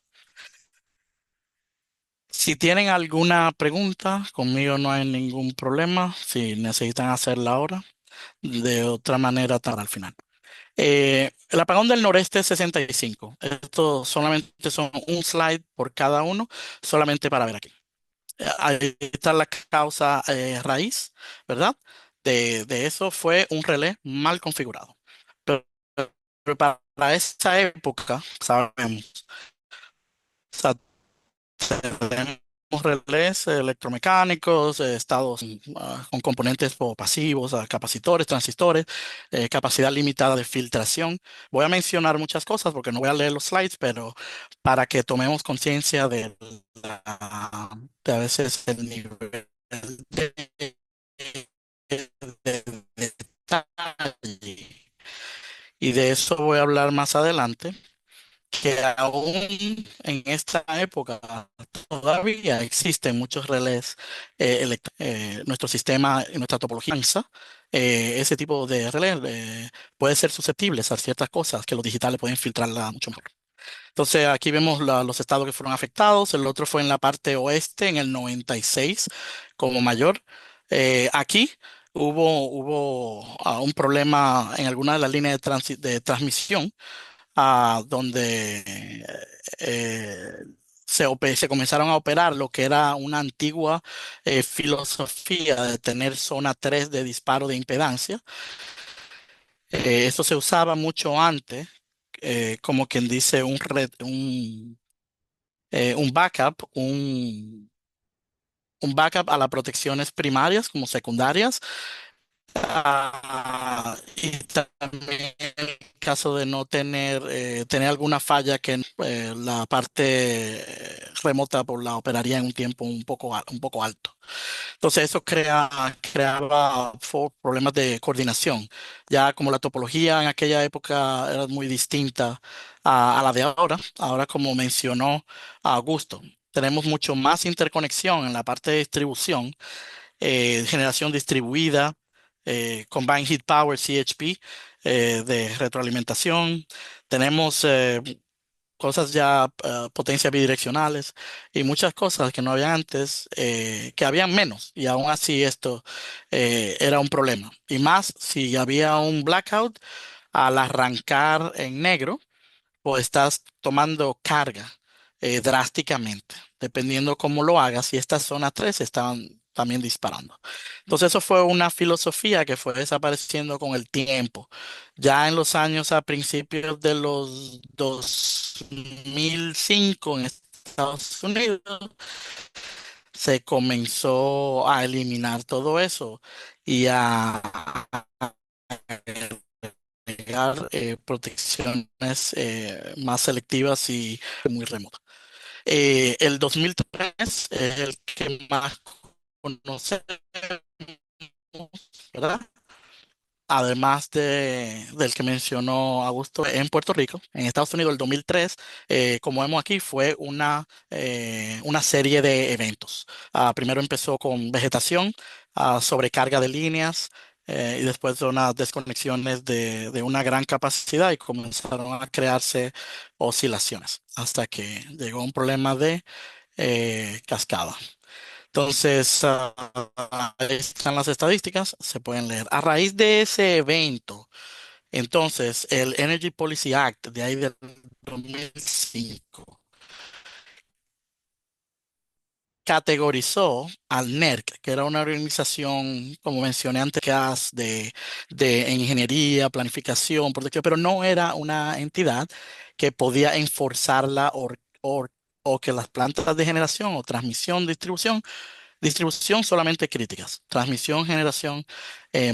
Speaker 2: Si tienen alguna pregunta, conmigo no hay ningún problema. Si necesitan hacerla ahora, de otra manera, para al final. El apagón del noreste 65. Esto solamente son un slide por cada uno, solamente para ver aquí. Ahí está la causa raíz, ¿verdad? De eso fue un relé mal configurado. Pero, pero para esa época, sabemos, o sea, tenemos relés electromecánicos, estados con componentes pasivos, capacitores, transistores, capacidad limitada de filtración. Voy a mencionar muchas cosas porque no voy a leer los slides, pero para que tomemos conciencia de a veces el nivel de, de detalle. Y de eso voy a hablar más adelante, que aún en esta época todavía existen muchos relés nuestro sistema y nuestra topología, ese tipo de relés puede ser susceptibles a ciertas cosas que los digitales pueden filtrarla mucho mejor. Entonces aquí vemos los estados que fueron afectados. El otro fue en la parte oeste en el 96 como mayor. Aquí hubo un problema en alguna de las líneas de transmisión, donde eh, se comenzaron a operar lo que era una antigua filosofía de tener zona 3 de disparo de impedancia. Esto se usaba mucho antes, como quien dice, un backup, un backup a las protecciones primarias como secundarias. Y también en el caso de no tener alguna falla que la parte remota la operaría en un tiempo un poco alto. Entonces eso creaba problemas de coordinación. Ya como la topología en aquella época era muy distinta a la de ahora, ahora como mencionó Augusto, tenemos mucho más interconexión en la parte de distribución, generación distribuida, Combined Heat Power, CHP, de retroalimentación. Tenemos cosas ya, potencias bidireccionales y muchas cosas que no había antes, que habían menos, y aún así esto era un problema. Y más si había un blackout al arrancar en negro, pues estás tomando carga drásticamente, dependiendo cómo lo hagas, y estas zonas 3 estaban también disparando. Entonces eso fue una filosofía que fue desapareciendo con el tiempo. Ya en los años a principios de los 2005 en Estados Unidos se comenzó a eliminar todo eso y a agregar protecciones más selectivas y muy remotas. El 2003 es el que más conocemos, ¿verdad? Además del que mencionó Augusto, en Puerto Rico, en Estados Unidos, el 2003, como vemos aquí, fue una serie de eventos. Primero empezó con vegetación, sobrecarga de líneas, y después de unas desconexiones de una gran capacidad, y comenzaron a crearse oscilaciones hasta que llegó un problema de cascada. Entonces, ahí están las estadísticas, se pueden leer. A raíz de ese evento, entonces, el Energy Policy Act de ahí del 2005 categorizó al NERC, que era una organización, como mencioné antes, de ingeniería, planificación, protección, pero no era una entidad que podía enforzarla o que las plantas de generación o transmisión, distribución solamente críticas, transmisión, generación,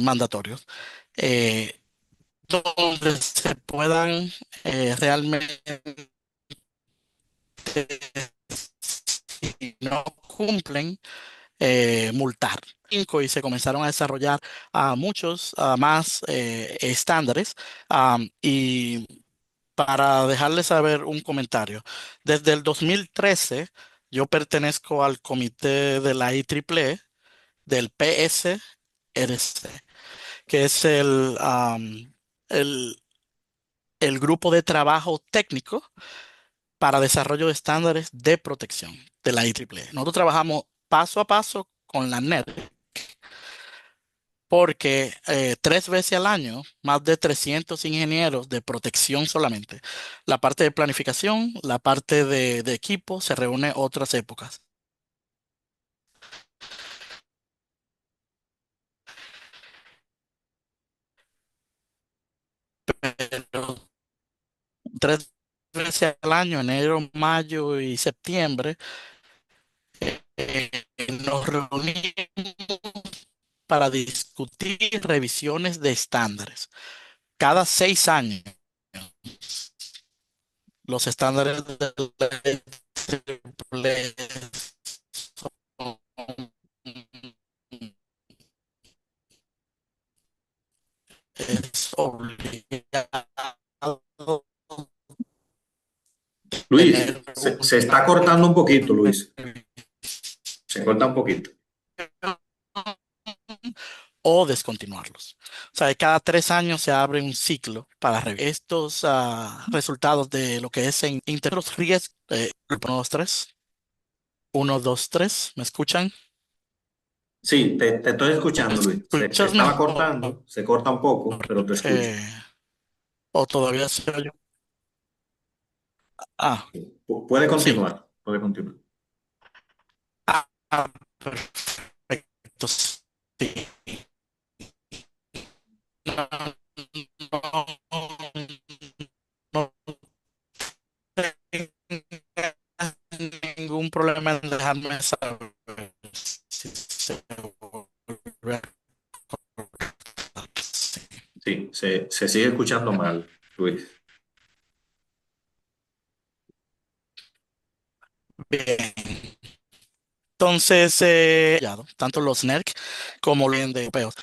Speaker 2: mandatorios, eh, donde se puedan realmente, si no cumplen, multar. Y se comenzaron a desarrollar muchos más estándares. Y para dejarles saber un comentario, desde el 2013 yo pertenezco al comité de la IEEE del PSRC, que es el, el grupo de trabajo técnico para desarrollo de estándares de protección de la IEEE. Nosotros trabajamos paso a paso con la NET, porque 3 veces al año, más de 300 ingenieros de protección solamente, la parte de planificación, la parte de equipo, se reúne otras épocas. Pero 3 veces al año, enero, mayo y septiembre, eh, nos reunimos para discutir revisiones de estándares. Cada 6 años, los estándares de la IEEE obligados a
Speaker 1: Luis,
Speaker 2: tener
Speaker 1: se está cortando un poquito, Luis. Se corta un poquito.
Speaker 2: o descontinuarlos. O sea, cada 3 años se abre un ciclo para estos resultados de lo que es en internos riesgos. 1, 2, 3. 1, 2, 3. ¿Me escuchan?
Speaker 1: Sí, te estoy escuchando,
Speaker 2: ¿Me
Speaker 1: Luis. Se
Speaker 2: escuchas
Speaker 1: estaba
Speaker 2: mejor?
Speaker 1: cortando, se corta un poco, pero te escucho.
Speaker 2: Eh, ¿O todavía se oye? Ah,
Speaker 1: Puede
Speaker 2: sí.
Speaker 1: continuar, puede continuar.
Speaker 2: Perfecto. Sí. No, no, tenga ningún problema en dejarme saber si se vuelve a cortar. Sí.
Speaker 1: Sí, se sigue escuchando mal, Luis.
Speaker 2: Bien. Entonces, tanto los NERC como los de europeos.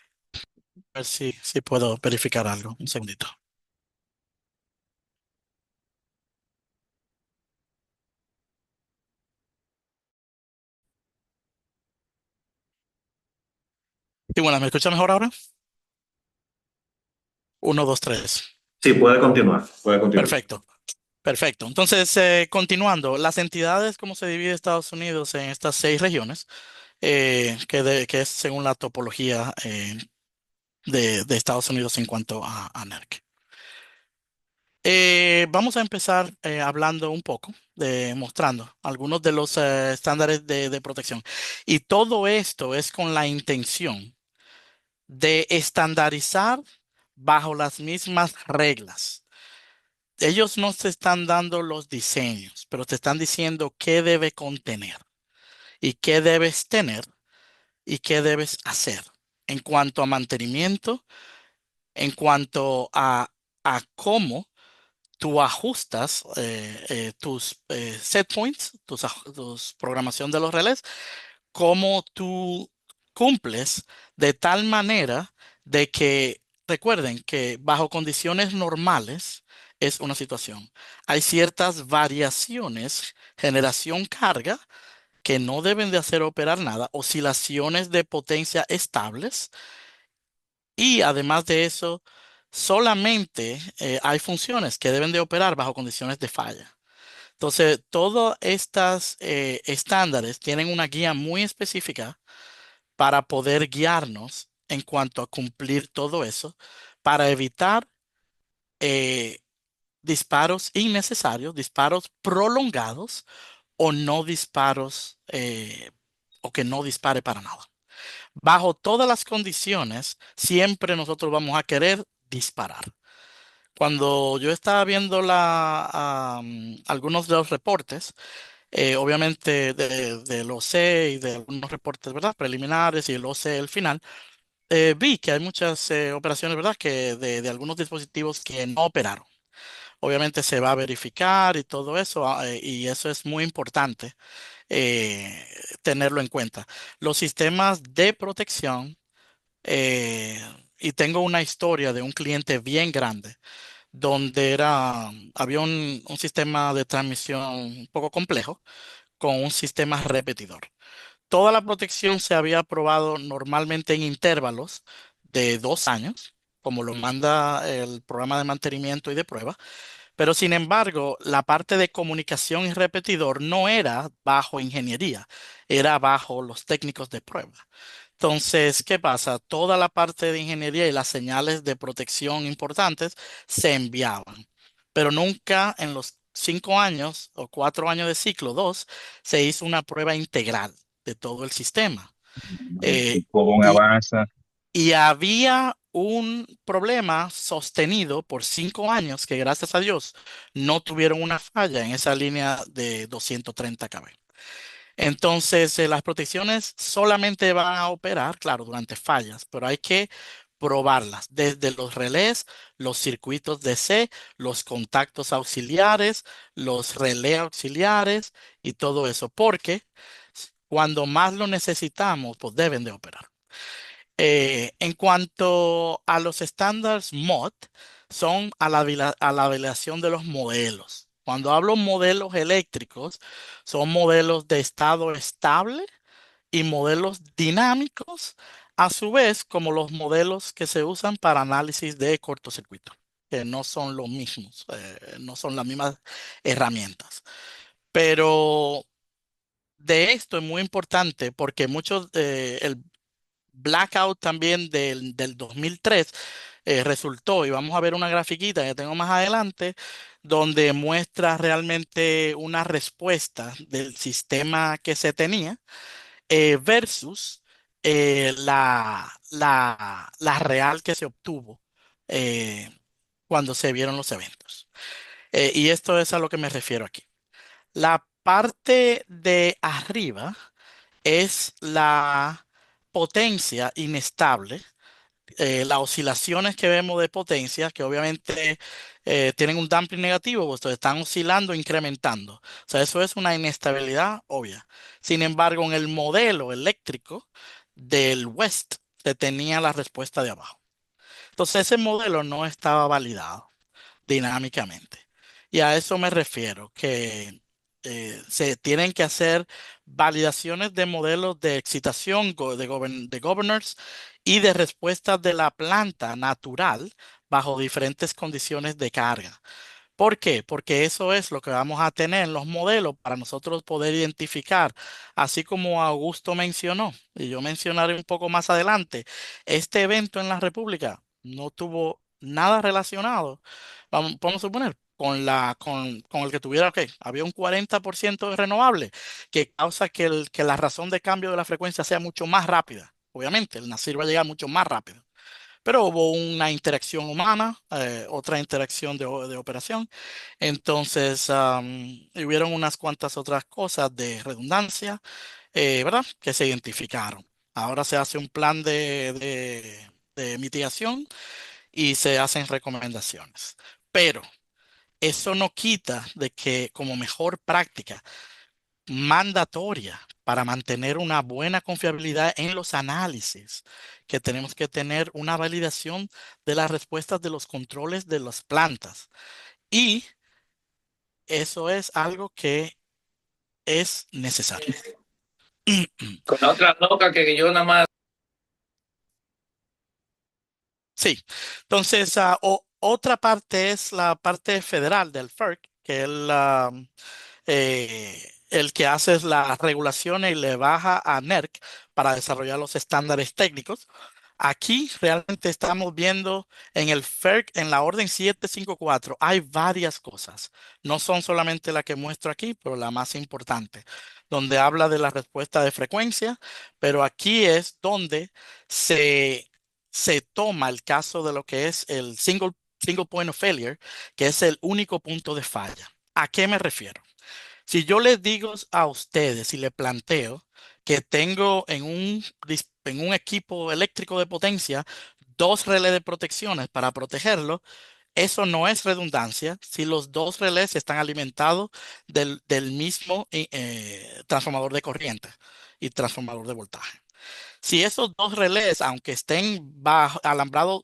Speaker 2: A ver si puedo verificar algo. Un segundito. Y bueno, ¿me escucha mejor ahora? 1, 2, 3.
Speaker 1: Sí, puede continuar, puede continuar.
Speaker 2: Perfecto. Perfecto. Entonces, continuando, las entidades, cómo se divide Estados Unidos en estas 6 regiones, que es según la topología de Estados Unidos en cuanto a NERC. Vamos a empezar hablando un poco, mostrando algunos de los estándares de protección. Y todo esto es con la intención de estandarizar bajo las mismas reglas. Ellos no te están dando los diseños, pero te están diciendo qué debe contener y qué debes tener y qué debes hacer en cuanto a mantenimiento, en cuanto a cómo tú ajustas tus set points, tus programación de los relés, cómo tú cumples de tal manera de que recuerden que bajo condiciones normales es una situación. Hay ciertas variaciones, generación carga, que no deben de hacer operar nada, oscilaciones de potencia estables y además de eso, solamente hay funciones que deben de operar bajo condiciones de falla. Entonces, todos estos estándares tienen una guía muy específica para poder guiarnos en cuanto a cumplir todo eso, para evitar eh, disparos innecesarios, disparos prolongados o no disparos o que no dispare para nada. Bajo todas las condiciones, siempre nosotros vamos a querer disparar. Cuando yo estaba viendo algunos de los reportes, obviamente del OC y de algunos reportes, ¿verdad? Preliminares y el OC el final, vi que hay muchas operaciones, ¿verdad? Que de algunos dispositivos que no operaron. Obviamente se va a verificar y todo eso, y eso es muy importante eh, tenerlo en cuenta. Los sistemas de protección, eh, y tengo una historia de un cliente bien grande donde había un sistema de transmisión un poco complejo con un sistema repetidor. Toda la protección se había aprobado normalmente en intervalos de 2 años, como lo manda el programa de mantenimiento y de prueba, pero sin embargo, la parte de comunicación y repetidor no era bajo ingeniería, era bajo los técnicos de prueba. Entonces, ¿qué pasa? Toda la parte de ingeniería y las señales de protección importantes se enviaban, pero nunca en los 5 años o 4 años de ciclo 2 se hizo una prueba integral de todo el sistema. Eh,
Speaker 4: ¿Cómo
Speaker 2: y,
Speaker 4: avanza?
Speaker 2: y había un problema sostenido por 5 años que gracias a Dios no tuvieron una falla en esa línea de 230 kb. Entonces, las protecciones solamente van a operar, claro, durante fallas, pero hay que probarlas desde los relés, los circuitos DC, los contactos auxiliares, los relés auxiliares y todo eso, porque cuando más lo necesitamos, pues deben de operar. En cuanto a los estándares MOD, son a la validación de los modelos. Cuando hablo modelos eléctricos, son modelos de estado estable y modelos dinámicos, a su vez como los modelos que se usan para análisis de cortocircuito, que no son los mismos, no son las mismas herramientas. Pero de esto es muy importante porque muchos, el blackout también del 2003 resultó, y vamos a ver una grafiquita que tengo más adelante, donde muestra realmente una respuesta del sistema que se tenía versus la real que se obtuvo eh, cuando se vieron los eventos. Y esto es a lo que me refiero aquí. La parte de arriba es la potencia inestable, las oscilaciones que vemos de potencia, que obviamente tienen un damping negativo, pues están oscilando, incrementando. O sea, eso es una inestabilidad obvia. Sin embargo, en el modelo eléctrico del West se tenía la respuesta de abajo. Entonces, ese modelo no estaba validado dinámicamente. Y a eso me refiero, que se tienen que hacer validaciones de modelos de excitación de governors y de respuestas de la planta natural bajo diferentes condiciones de carga. ¿Por qué? Porque eso es lo que vamos a tener en los modelos para nosotros poder identificar, así como Augusto mencionó, y yo mencionaré un poco más adelante, este evento en la República no tuvo nada relacionado, vamos a suponer, con el que tuviera, ok, había un 40% de renovable, que causa que la razón de cambio de la frecuencia sea mucho más rápida. Obviamente, el nacer va a llegar mucho más rápido. Pero hubo una interacción humana, otra interacción de operación. Entonces, y hubieron unas cuantas otras cosas de redundancia, ¿verdad? Que se identificaron. Ahora se hace un plan de mitigación y se hacen recomendaciones. Pero eso no quita de que como mejor práctica mandatoria para mantener una buena confiabilidad en los análisis, que tenemos que tener una validación de las respuestas de los controles de las plantas. Y eso es algo que es necesario.
Speaker 4: Con la otra loca que yo nada más.
Speaker 2: Sí, entonces otra parte es la parte federal del FERC, que es el que hace es la regulación y le baja a NERC para desarrollar los estándares técnicos. Aquí realmente estamos viendo en el FERC, en la orden 754, hay varias cosas. No son solamente la que muestro aquí, pero la más importante, donde habla de la respuesta de frecuencia, pero aquí es donde se, se toma el caso de lo que es el single point of failure, que es el único punto de falla. ¿A qué me refiero? Si yo les digo a ustedes y les planteo que tengo en un equipo eléctrico de potencia dos relés de protecciones para protegerlo, eso no es redundancia si los dos relés están alimentados del mismo transformador de corriente y transformador de voltaje. Si esos dos relés, aunque estén bajo alambrados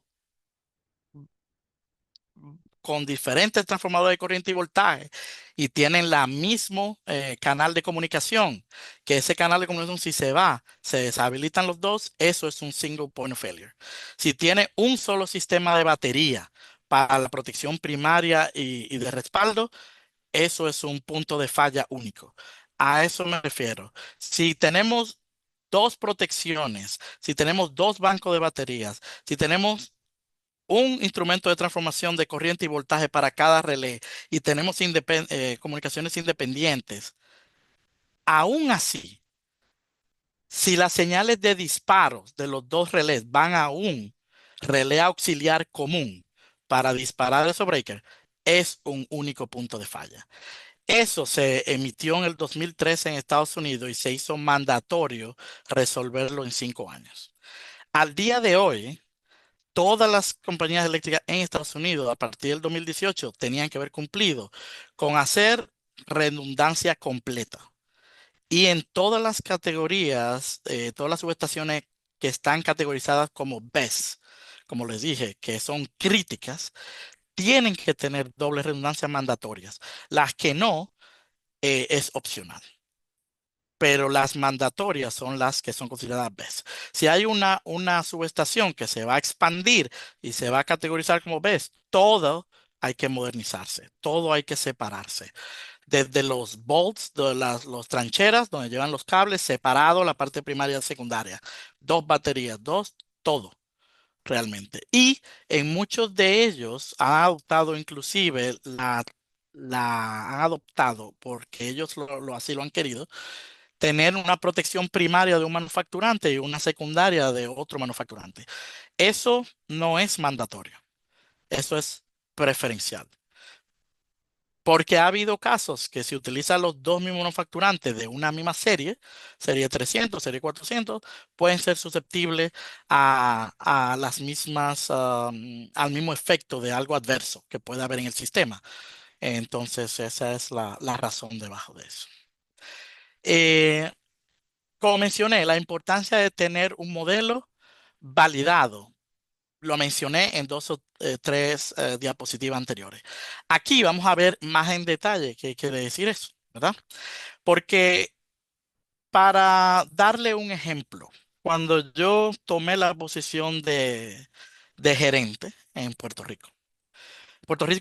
Speaker 2: con diferentes transformadores de corriente y voltaje y tienen la mismo canal de comunicación, que ese canal de comunicación si se va, se deshabilitan los dos, eso es un single point of failure. Si tiene un solo sistema de batería para la protección primaria y de respaldo, eso es un punto de falla único. A eso me refiero. Si tenemos dos protecciones, si tenemos dos bancos de baterías, si tenemos un instrumento de transformación de corriente y voltaje para cada relé y tenemos comunicaciones independientes. Aún así, si las señales de disparos de los dos relés van a un relé auxiliar común para disparar esos breaker, es un único punto de falla. Eso se emitió en el 2013 en Estados Unidos y se hizo mandatorio resolverlo en 5 años. Al día de hoy, todas las compañías eléctricas en Estados Unidos a partir del 2018 tenían que haber cumplido con hacer redundancia completa. Y en todas las categorías, todas las subestaciones que están categorizadas como BESS, como les dije, que son críticas, tienen que tener doble redundancia mandatorias. Las que no, es opcional. Pero las mandatorias son las que son consideradas BESS. Si hay una subestación que se va a expandir y se va a categorizar como BESS, todo hay que modernizarse, todo hay que separarse. Desde los bolts, de las trancheras donde llevan los cables, separado la parte primaria y secundaria. Dos baterías, dos, todo realmente. Y en muchos de ellos han adoptado inclusive han adoptado, porque ellos así lo han querido, tener una protección primaria de un manufacturante y una secundaria de otro manufacturante. Eso no es mandatorio, eso es preferencial. Porque ha habido casos que si utilizan los dos mismos manufacturantes de una misma serie 300, serie 400, pueden ser susceptibles a las mismas, al mismo efecto de algo adverso que puede haber en el sistema. Entonces, esa es la razón debajo de eso. Como mencioné, la importancia de tener un modelo validado. Lo mencioné en dos o tres diapositivas anteriores. Aquí vamos a ver más en detalle qué quiere decir eso, ¿verdad? Porque para darle un ejemplo, cuando yo tomé la posición de gerente en Puerto Rico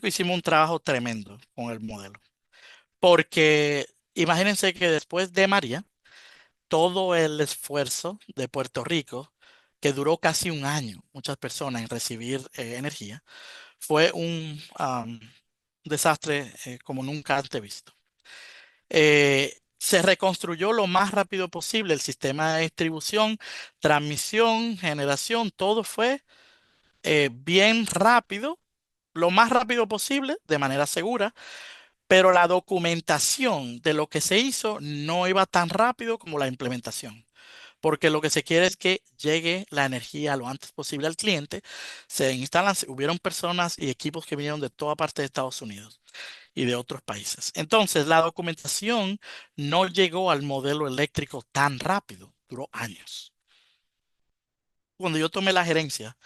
Speaker 2: hicimos un trabajo tremendo con el modelo. Porque imagínense que después de María, todo el esfuerzo de Puerto Rico, que duró casi un año, muchas personas en recibir energía, fue un desastre como nunca antes visto. Se reconstruyó lo más rápido posible el sistema de distribución, transmisión, generación, todo fue bien rápido, lo más rápido posible, de manera segura, pero la documentación de lo que se hizo no iba tan rápido como la implementación. Porque lo que se quiere es que llegue la energía lo antes posible al cliente. Se instalan, hubieron personas y equipos que vinieron de toda parte de Estados Unidos y de otros países. Entonces, la documentación no llegó al modelo eléctrico tan rápido, duró años. Cuando yo tomé la gerencia,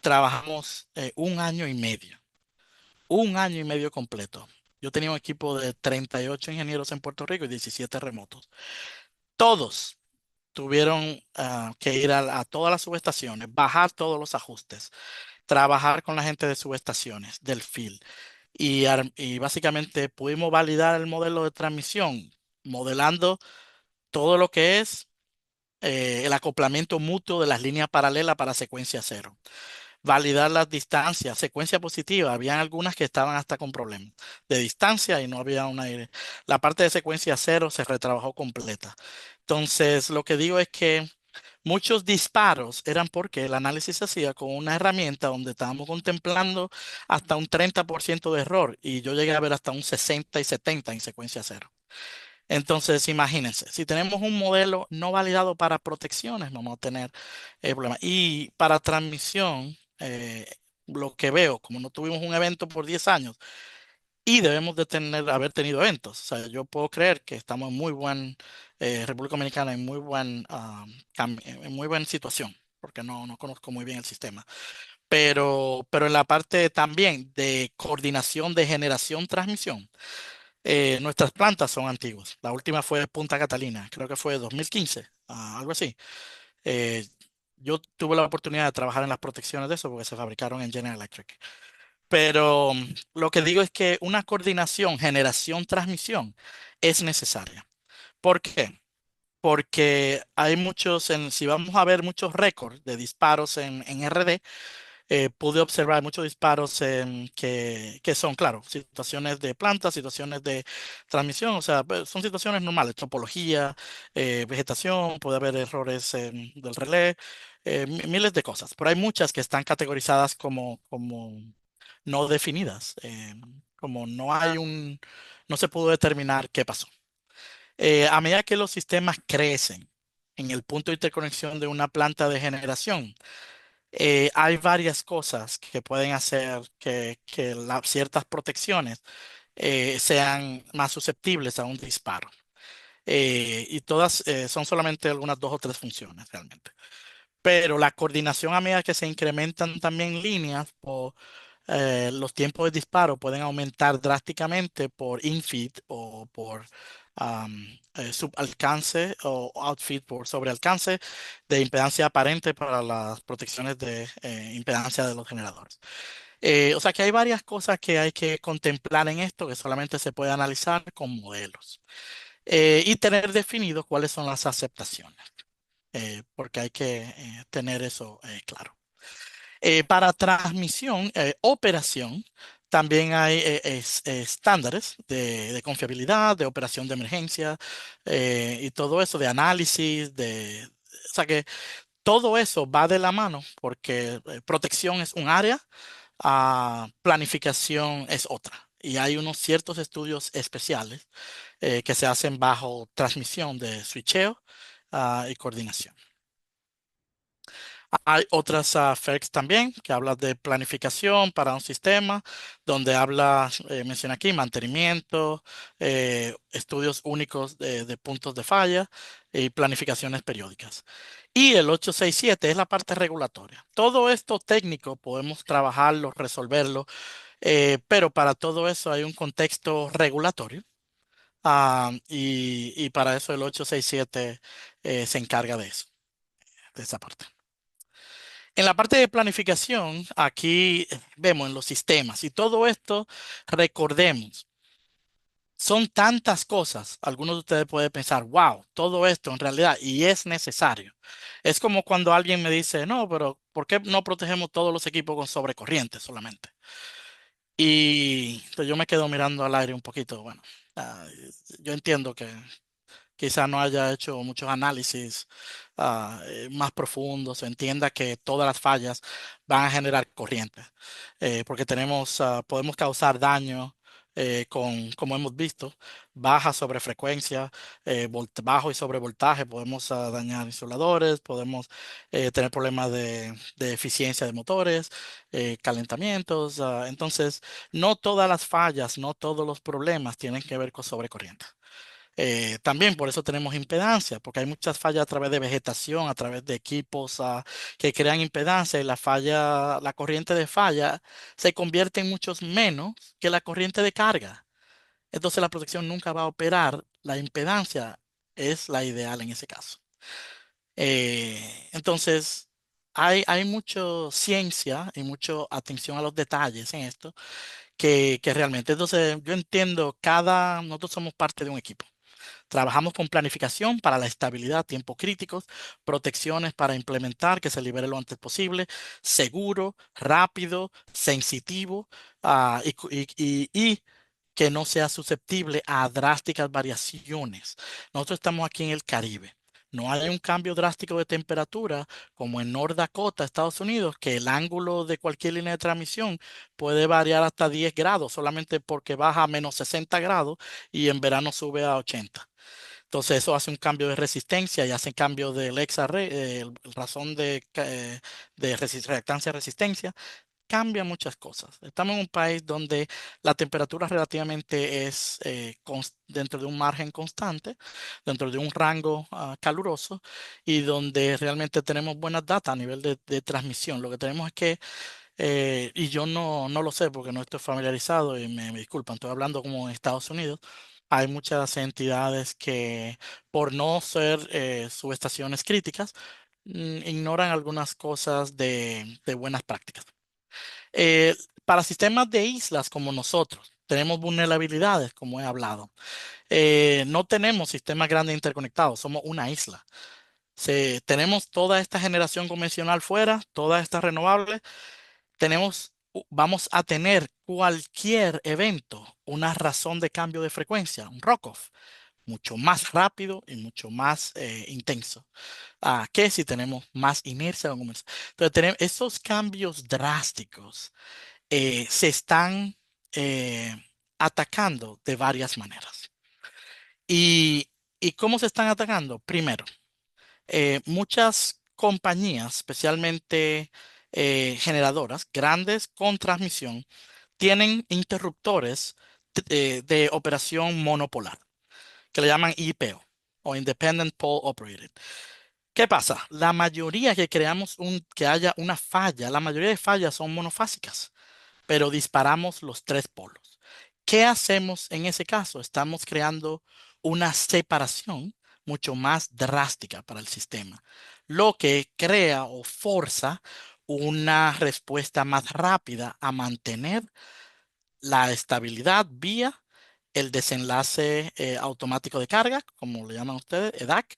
Speaker 2: trabajamos un año y medio completo. Yo tenía un equipo de 38 ingenieros en Puerto Rico y 17 remotos. Todos tuvieron que ir a todas las subestaciones, bajar todos los ajustes, trabajar con la gente de subestaciones, del field. Y básicamente pudimos validar el modelo de transmisión, modelando todo lo que es el acoplamiento mutuo de las líneas paralelas para secuencia cero. Validar las distancias, secuencia positiva. Habían algunas que estaban hasta con problemas de distancia y no había un aire. La parte de secuencia cero se retrabajó completa. Entonces, lo que digo es que muchos disparos eran porque el análisis se hacía con una herramienta donde estábamos contemplando hasta un 30% de error y yo llegué a ver hasta un 60 y 70 en secuencia cero. Entonces, imagínense, si tenemos un modelo no validado para protecciones, vamos a tener problemas. Y para transmisión, lo que veo, como no tuvimos un evento por 10 años y debemos de haber tenido eventos. O sea, yo puedo creer que estamos en muy República Dominicana en en muy buena situación, porque no conozco muy bien el sistema. Pero en la parte también de coordinación de generación-transmisión. Nuestras plantas son antiguas. La última fue Punta Catalina, creo que fue 2015, algo así. Eh, yo tuve la oportunidad de trabajar en las protecciones de eso porque se fabricaron en General Electric. Pero lo que digo es que una coordinación, generación, transmisión es necesaria. ¿Por qué? Porque hay si vamos a ver muchos récords de disparos en RD, pude observar muchos disparos que son, claro, situaciones de planta, situaciones de transmisión, o sea, pues, son situaciones normales, topología, vegetación, puede haber errores del relé, miles de cosas, pero hay muchas que están categorizadas como no definidas, como no se pudo determinar qué pasó. A medida que los sistemas crecen en el punto de interconexión de una planta de generación, hay varias cosas que pueden hacer que ciertas protecciones sean más susceptibles a un disparo. Y todas son solamente algunas dos o tres funciones realmente. Pero la coordinación a medida que se incrementan también líneas, los tiempos de disparo pueden aumentar drásticamente por infeed o por subalcance o outfeed por sobrealcance de impedancia aparente para las protecciones de impedancia de los generadores. O sea que hay varias cosas que hay que contemplar en esto que solamente se puede analizar con modelos y tener definido cuáles son las aceptaciones, porque hay que tener eso claro. Para transmisión, operación, también hay estándares de confiabilidad, de operación de emergencia y todo eso, de análisis, o sea que todo eso va de la mano porque protección es un área, planificación es otra. Y hay unos ciertos estudios especiales que se hacen bajo transmisión de switcheo y coordinación. Hay otras FERCs también que hablan de planificación para un sistema, donde habla, menciona aquí, mantenimiento, estudios únicos de puntos de falla y planificaciones periódicas. Y el 867 es la parte regulatoria. Todo esto técnico podemos trabajarlo, resolverlo, pero para todo eso hay un contexto regulatorio. Y para eso el 867 se encarga de eso, de esa parte. En la parte de planificación, aquí vemos en los sistemas y todo esto, recordemos, son tantas cosas. Algunos de ustedes pueden pensar, wow, todo esto en realidad y es necesario. Es como cuando alguien me dice, no, pero ¿por qué no protegemos todos los equipos con sobrecorriente solamente? Y pues, yo me quedo mirando al aire un poquito. Bueno, ah, yo entiendo que quizá no haya hecho muchos análisis más profundos, o entienda que todas las fallas van a generar corriente, porque podemos causar daño como hemos visto, baja sobrefrecuencia, bajo y sobrevoltaje, podemos dañar insuladores, podemos tener problemas de eficiencia de motores, calentamientos. Entonces, no todas las fallas, no todos los problemas tienen que ver con sobrecorriente. También por eso tenemos impedancia, porque hay muchas fallas a través de vegetación, a través de equipos que crean impedancia y la corriente de falla se convierte en muchos menos que la corriente de carga. Entonces la protección nunca va a operar. La impedancia es la ideal en ese caso. Entonces hay mucha ciencia y mucha atención a los detalles en esto que realmente. Entonces yo entiendo nosotros somos parte de un equipo. Trabajamos con planificación para la estabilidad, tiempos críticos, protecciones para implementar que se libere lo antes posible, seguro, rápido, sensitivo y que no sea susceptible a drásticas variaciones. Nosotros estamos aquí en el Caribe. No hay un cambio drástico de temperatura como en North Dakota, Estados Unidos, que el ángulo de cualquier línea de transmisión puede variar hasta 10 grados solamente porque baja a menos 60 grados y en verano sube a 80. Entonces eso hace un cambio de resistencia y hace un cambio del XR, razón de reactancia-resistencia, cambia muchas cosas. Estamos en un país donde la temperatura relativamente es dentro de un margen constante, dentro de un rango caluroso y donde realmente tenemos buenas datas a nivel de transmisión. Lo que tenemos es que, y yo no lo sé porque no estoy familiarizado y me disculpan, estoy hablando como en Estados Unidos. Hay muchas entidades que, por no ser subestaciones críticas, ignoran algunas cosas de buenas prácticas. Eh, para sistemas de islas como nosotros, tenemos vulnerabilidades, como he hablado. No tenemos sistemas grandes interconectados, somos una isla. Tenemos toda esta generación convencional fuera, toda esta renovable. Vamos a tener cualquier evento, una razón de cambio de frecuencia, un rock-off, mucho más rápido y mucho más intenso que si tenemos más inercia. Entonces, tenemos esos cambios drásticos se están eh, atacando de varias maneras. ¿Y, y cómo se están atacando? Primero, muchas compañías, especialmente generadoras grandes con transmisión, tienen interruptores de operación monopolar, que le llaman IPO o Independent Pole Operated, ¿Qué pasa? La mayoría que creamos que haya una falla, la mayoría de fallas son monofásicas, pero disparamos los tres polos. ¿Qué hacemos en ese caso? Estamos creando una separación mucho más drástica para el sistema, lo que crea o forza una respuesta más rápida a mantener la estabilidad vía el desenlace automático de carga, como le llaman ustedes, EDAC,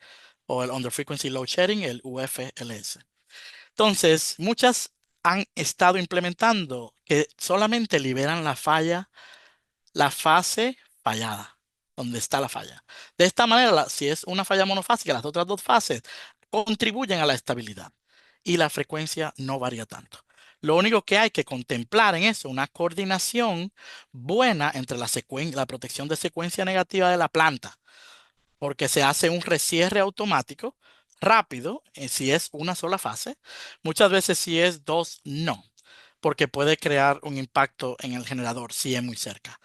Speaker 2: o el Under Frequency Load Shedding, el UFLS. Entonces, muchas han estado implementando que solamente liberan la falla, la fase fallada, donde está la falla. De esta manera, si es una falla monofásica, las otras dos fases contribuyen a la estabilidad y la frecuencia no varía tanto. Lo único que hay que contemplar en eso, una coordinación buena entre la protección de secuencia negativa de la planta, porque se hace un recierre automático rápido si es una sola fase. Muchas veces si es dos, no, porque puede crear un impacto en el generador si es muy cerca.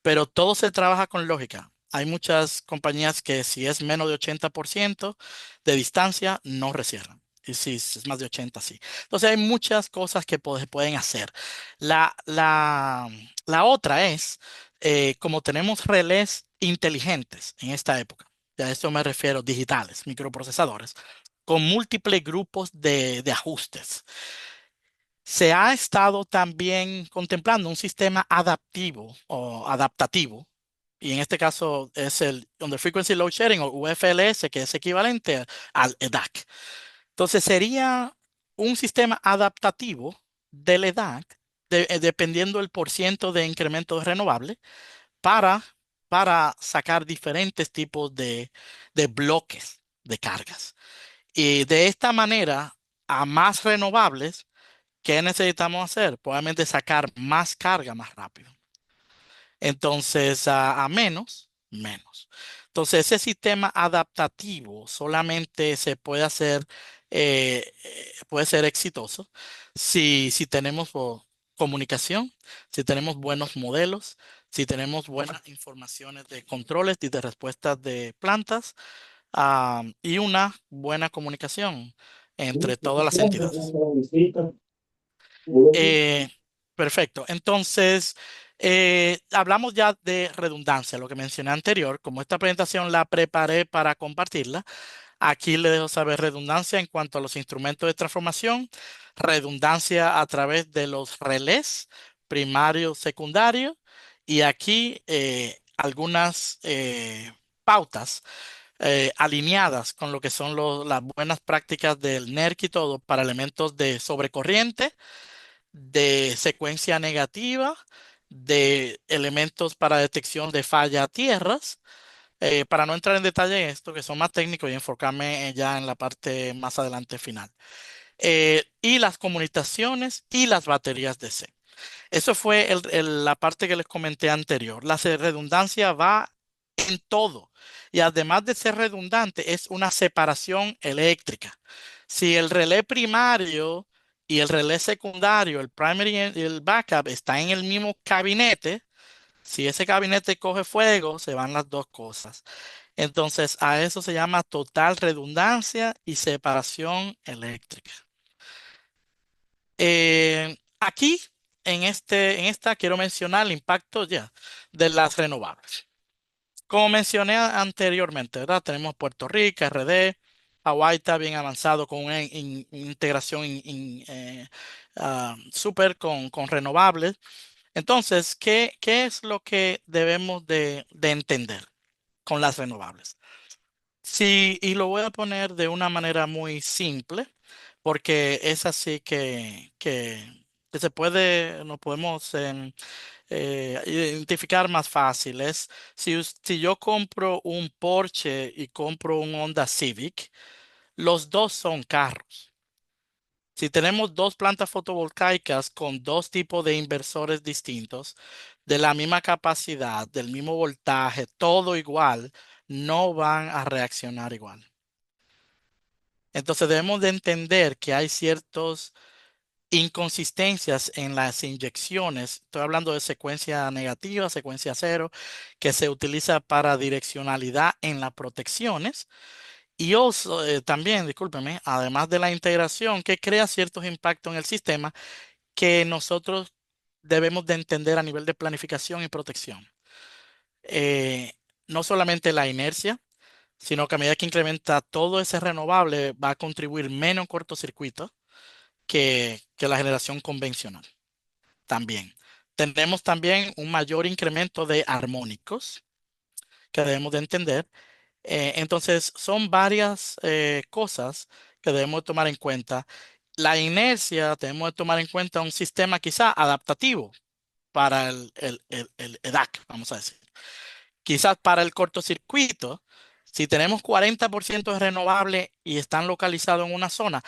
Speaker 2: Pero todo se trabaja con lógica. Hay muchas compañías que si es menos de 80% de distancia, no recierran. Y si es más de 80, sí. Entonces hay muchas cosas que se pueden hacer. La, la, la otra es, como tenemos relés inteligentes en esta época, a esto me refiero digitales, microprocesadores, con múltiples grupos de ajustes. Se ha estado también contemplando un sistema adaptivo o adaptativo, y en este caso es el Under Frequency Load Sharing o UFLS, que es equivalente al EDAC. Entonces sería un sistema adaptativo del EDAC, dependiendo del porciento de incremento de renovable, para, para sacar diferentes tipos de bloques de cargas. Y de esta manera, a más renovables, ¿qué necesitamos hacer? Probablemente sacar más carga más rápido. Entonces, a menos, menos. Entonces, ese sistema adaptativo solamente se puede hacer, puede ser exitoso si tenemos comunicación, si tenemos buenos modelos, si tenemos buenas informaciones de controles y de respuestas de plantas, y una buena comunicación entre todas las entidades. Eh, Perfecto. Entonces, hablamos ya de redundancia, lo que mencioné anterior. Como esta presentación la preparé para compartirla, aquí le dejo saber redundancia en cuanto a los instrumentos de transformación, redundancia a través de los relés primario, secundario, y aquí algunas pautas alineadas con lo que son las buenas prácticas del NERC y todo para elementos de sobrecorriente, de secuencia negativa, de elementos para detección de falla a tierras. Para no entrar en detalle en esto, que son más técnicos y enfocarme ya en la parte más adelante final. Y las comunicaciones y las baterías DC. Eso fue la parte que les comenté anterior. La redundancia va en todo. Y además de ser redundante, es una separación eléctrica. Si el relé primario y el relé secundario, el primary y el backup, están en el mismo gabinete, si ese gabinete coge fuego, se van las dos cosas. Entonces, a eso se llama total redundancia y separación eléctrica. Aquí, en esta, quiero mencionar el impacto ya de las renovables. Como mencioné anteriormente, ¿verdad? Tenemos Puerto Rico, RD, Hawái está bien avanzado con una integración súper con renovables. Entonces, ¿qué es lo que debemos de entender con las renovables? Sí, y lo voy a poner de una manera muy simple, porque es así que se puede, nos podemos identificar más fácil. Es si yo compro un Porsche y compro un Honda Civic, los dos son carros. Si tenemos dos plantas fotovoltaicas con dos tipos de inversores distintos, de la misma capacidad, del mismo voltaje, todo igual, no van a reaccionar igual. Entonces debemos de entender que hay ciertas inconsistencias en las inyecciones. Estoy hablando de secuencia negativa, secuencia cero, que se utiliza para direccionalidad en las protecciones. Y también, discúlpeme, además de la integración que crea ciertos impactos en el sistema que nosotros debemos de entender a nivel de planificación y protección. Eh, no solamente la inercia, sino que a medida que incrementa todo ese renovable va a contribuir menos en cortocircuito que la generación convencional. También tenemos también un mayor incremento de armónicos que debemos de entender. Entonces, son varias cosas que debemos de tomar en cuenta. La inercia, debemos de tomar en cuenta un sistema quizá adaptativo para el EDAC, vamos a decir. Quizás para el cortocircuito, si tenemos 40% de renovable y están localizados en una zona,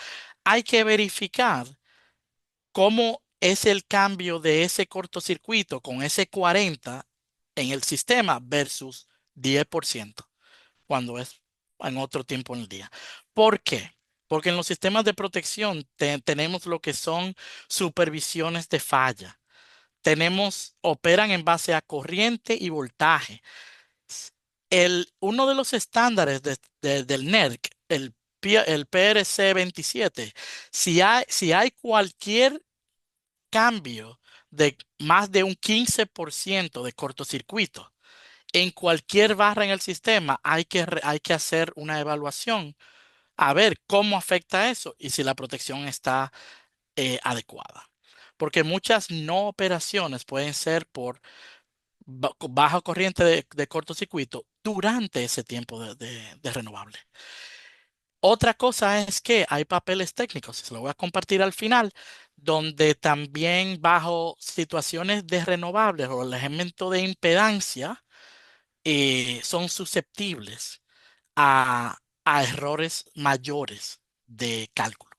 Speaker 2: hay que verificar cómo es el cambio de ese cortocircuito con ese 40 en el sistema versus 10% cuando es en otro tiempo en el día. ¿Por qué? Porque en los sistemas de protección tenemos lo que son supervisiones de falla. Operan en base a corriente y voltaje. Uno de los estándares del NERC, el PRC 27, si hay cualquier cambio de más de un 15% de cortocircuito en cualquier barra en el sistema, hay que hacer una evaluación a ver cómo afecta eso y si la protección está adecuada. Porque muchas no operaciones pueden ser por baja corriente de cortocircuito durante ese tiempo de renovable. Otra cosa es que hay papeles técnicos, se lo voy a compartir al final, donde también bajo situaciones de renovables o el elemento de impedancia son susceptibles a errores mayores de cálculo.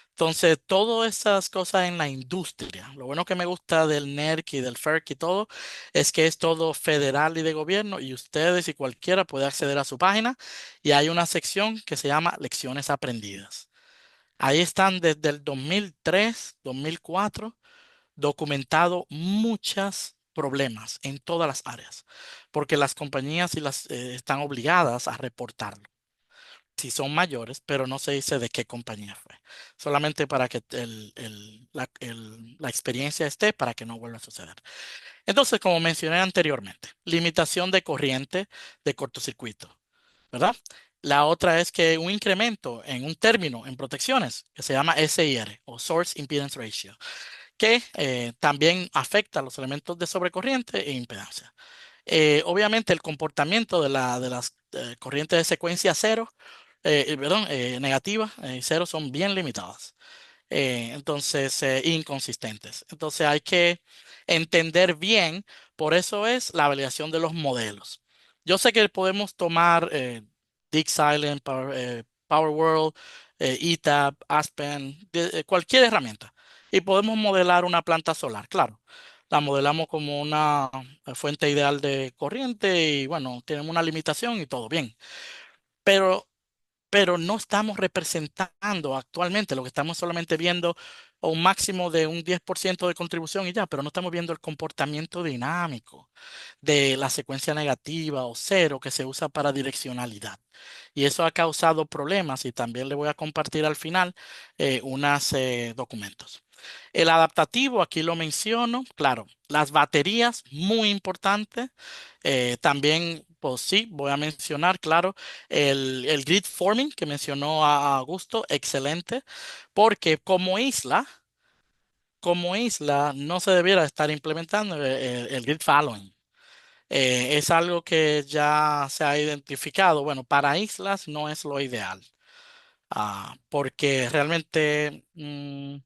Speaker 2: Entonces, todas esas cosas en la industria, lo bueno que me gusta del NERC y del FERC y todo, es que es todo federal y de gobierno y ustedes y cualquiera puede acceder a su página y hay una sección que se llama Lecciones Aprendidas. Ahí están desde el 2003, 2004, documentado muchos problemas en todas las áreas, porque las compañías están obligadas a reportarlo si son mayores, pero no se dice de qué compañía fue. Solamente para que la experiencia esté para que no vuelva a suceder. Entonces, como mencioné anteriormente, limitación de corriente de cortocircuito, ¿verdad? La otra es que un incremento en un término en protecciones que se llama SIR o Source Impedance Ratio, que también afecta a los elementos de sobrecorriente e impedancia. Obviamente el comportamiento de las corrientes de secuencia cero, perdón, negativa y cero son bien limitadas. Entonces, inconsistentes. Entonces hay que entender bien, por eso es la validación de los modelos. Yo sé que podemos tomar Dig Silent, Power World, ETAP, Aspen, cualquier herramienta y podemos modelar una planta solar, claro. La modelamos como una fuente ideal de corriente y bueno, tenemos una limitación y todo bien. Pero no estamos representando actualmente, lo que estamos solamente viendo un máximo de un 10% de contribución y ya, pero no estamos viendo el comportamiento dinámico de la secuencia negativa o cero que se usa para direccionalidad. Y eso ha causado problemas y también le voy a compartir al final unos documentos. El adaptativo, aquí lo menciono, claro, las baterías, muy importante. También, pues sí, voy a mencionar, claro, el grid forming que mencionó a Augusto, excelente, porque como isla no se debiera estar implementando el grid following. Es algo que ya se ha identificado. Bueno, para islas no es lo ideal, porque realmente no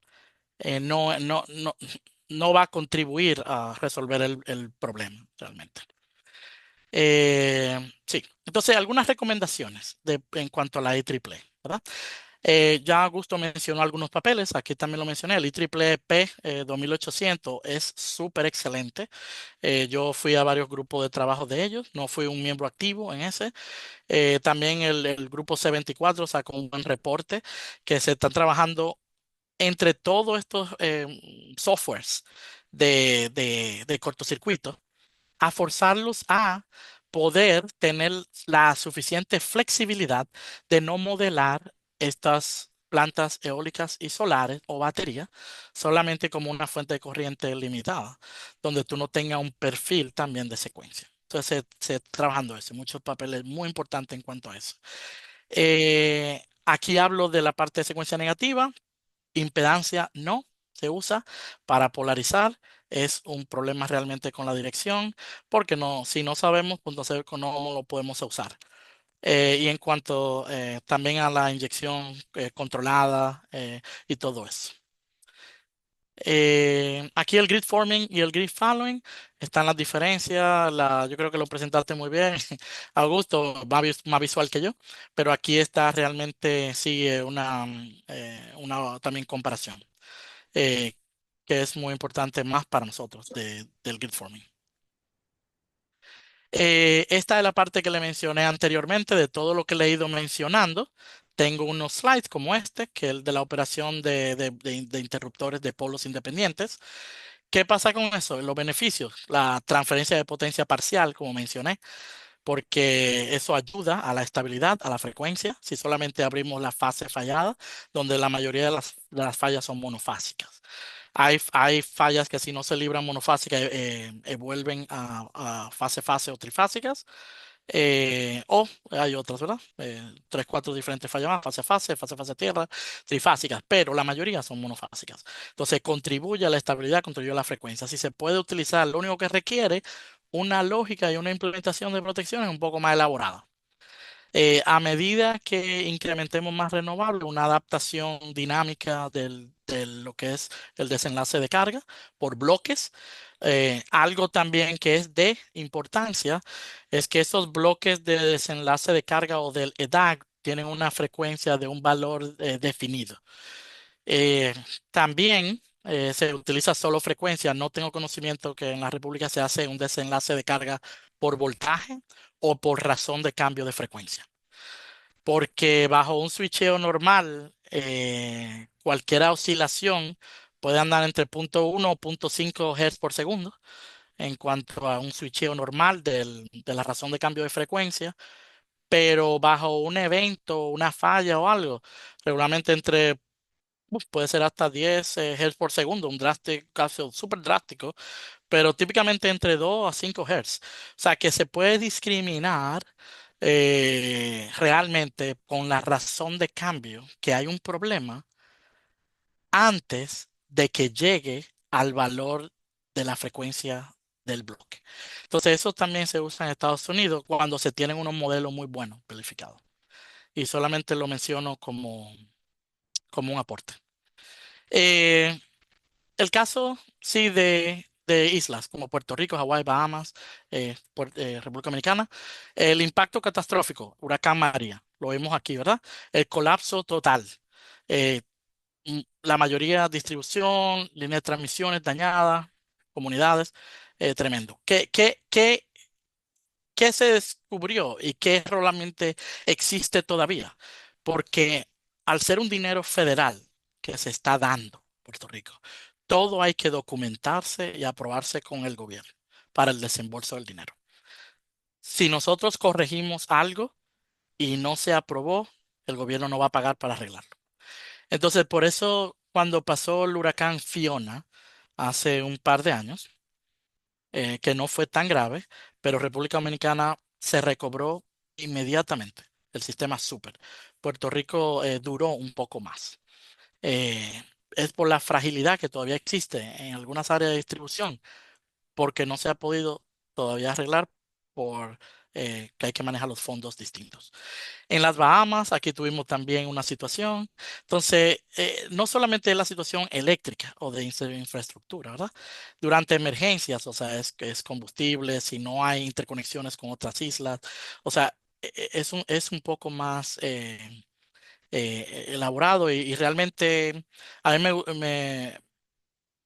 Speaker 2: va a contribuir a resolver el problema realmente. Sí, entonces algunas recomendaciones en cuanto a la IEEE, ¿verdad? Ya Augusto mencionó algunos papeles, aquí también lo mencioné, el IEEE P 2800 es súper excelente. Yo fui a varios grupos de trabajo de ellos, no fui un miembro activo en ese. También el grupo C24 sacó un buen reporte que se están trabajando entre todos estos softwares de cortocircuito a forzarlos a poder tener la suficiente flexibilidad de no modelar estas plantas eólicas y solares o baterías solamente como una fuente de corriente limitada, donde tú no tengas un perfil también de secuencia. Entonces, se trabajando eso, muchos papeles muy importantes en cuanto a eso. Aquí hablo de la parte de secuencia negativa. Impedancia no se usa para polarizar. Es un problema realmente con la dirección, porque no, si no sabemos, pues entonces no lo podemos usar. Y en cuanto también a la inyección controlada y todo eso. Aquí el grid forming y el grid following están las diferencias. Yo creo que lo presentaste muy bien, Augusto, más visual que yo, pero aquí está realmente sí una también comparación eh, que es muy importante más para nosotros del grid forming. Esta es la parte que le mencioné anteriormente de todo lo que le he ido mencionando. Tengo unos slides como este, que es el de la operación de interruptores de polos independientes. ¿Qué pasa con eso? Los beneficios, la transferencia de potencia parcial, como mencioné, porque eso ayuda a la estabilidad, a la frecuencia, si solamente abrimos la fase fallada, donde la mayoría de las fallas son monofásicas. Hay fallas que si no se libran monofásicas, vuelven a fase o trifásicas. O hay otras, ¿verdad? Tres, cuatro diferentes fallas más, fase tierra, trifásicas, pero la mayoría son monofásicas. Entonces contribuye a la estabilidad, contribuye a la frecuencia. Si se puede utilizar, lo único que requiere una lógica y una implementación de protección es un poco más elaborada. A medida que incrementemos más renovables, una adaptación dinámica de lo que es el desenlace de carga por bloques. Algo también que es de importancia es que esos bloques de desenlace de carga o del EDAC tienen una frecuencia de un valor definido. Eh, También se utiliza solo frecuencia. No tengo conocimiento que en la República se hace un desenlace de carga por voltaje o por razón de cambio de frecuencia, porque bajo un switcheo normal, cualquier oscilación puede andar entre 0.1 o 0.5 Hz por segundo en cuanto a un switcheo normal de la razón de cambio de frecuencia, pero bajo un evento, una falla o algo, regularmente puede ser hasta 10 Hz por segundo, un caso súper drástico, pero típicamente entre 2 a 5 Hz. O sea que se puede discriminar realmente con la razón de cambio que hay un problema antes de que llegue al valor de la frecuencia del bloque. Entonces eso también se usa en Estados Unidos cuando se tienen unos modelos muy buenos verificados. Y solamente lo menciono como un aporte. Eh, El caso, sí, de islas como Puerto Rico, Hawái, Bahamas, República Dominicana, el impacto catastrófico, huracán María, lo vemos aquí, ¿verdad? El colapso total, eh, la mayoría distribución, líneas de transmisiones dañadas, comunidades, tremendo. ¿Qué se descubrió y qué realmente existe todavía? Porque al ser un dinero federal que se está dando a Puerto Rico, todo hay que documentarse y aprobarse con el gobierno para el desembolso del dinero. Si nosotros corregimos algo y no se aprobó, el gobierno no va a pagar para arreglarlo. Entonces, por eso, cuando pasó el huracán Fiona hace un par de años, que no fue tan grave, pero República Dominicana se recobró inmediatamente. El sistema súper. Puerto Rico duró un poco más. Es por la fragilidad que todavía existe en algunas áreas de distribución, porque no se ha podido todavía arreglar por que hay que manejar los fondos distintos. En las Bahamas, aquí tuvimos también una situación. Entonces, no solamente es la situación eléctrica o de infraestructura, ¿verdad? Durante emergencias, o sea, es combustible, si no hay interconexiones con otras islas, o sea, es un poco más elaborado y realmente a mí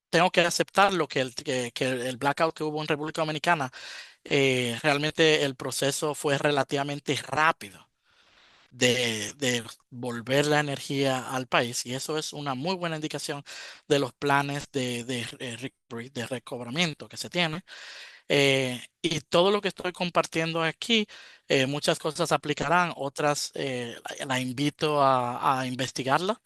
Speaker 2: tengo que aceptar lo que el blackout que hubo en República Dominicana, realmente el proceso fue relativamente rápido de volver la energía al país, y eso es una muy buena indicación de los planes de recovery, de recobramiento que se tiene. Y todo lo que estoy compartiendo aquí, muchas cosas aplicarán, otras la invito a investigarla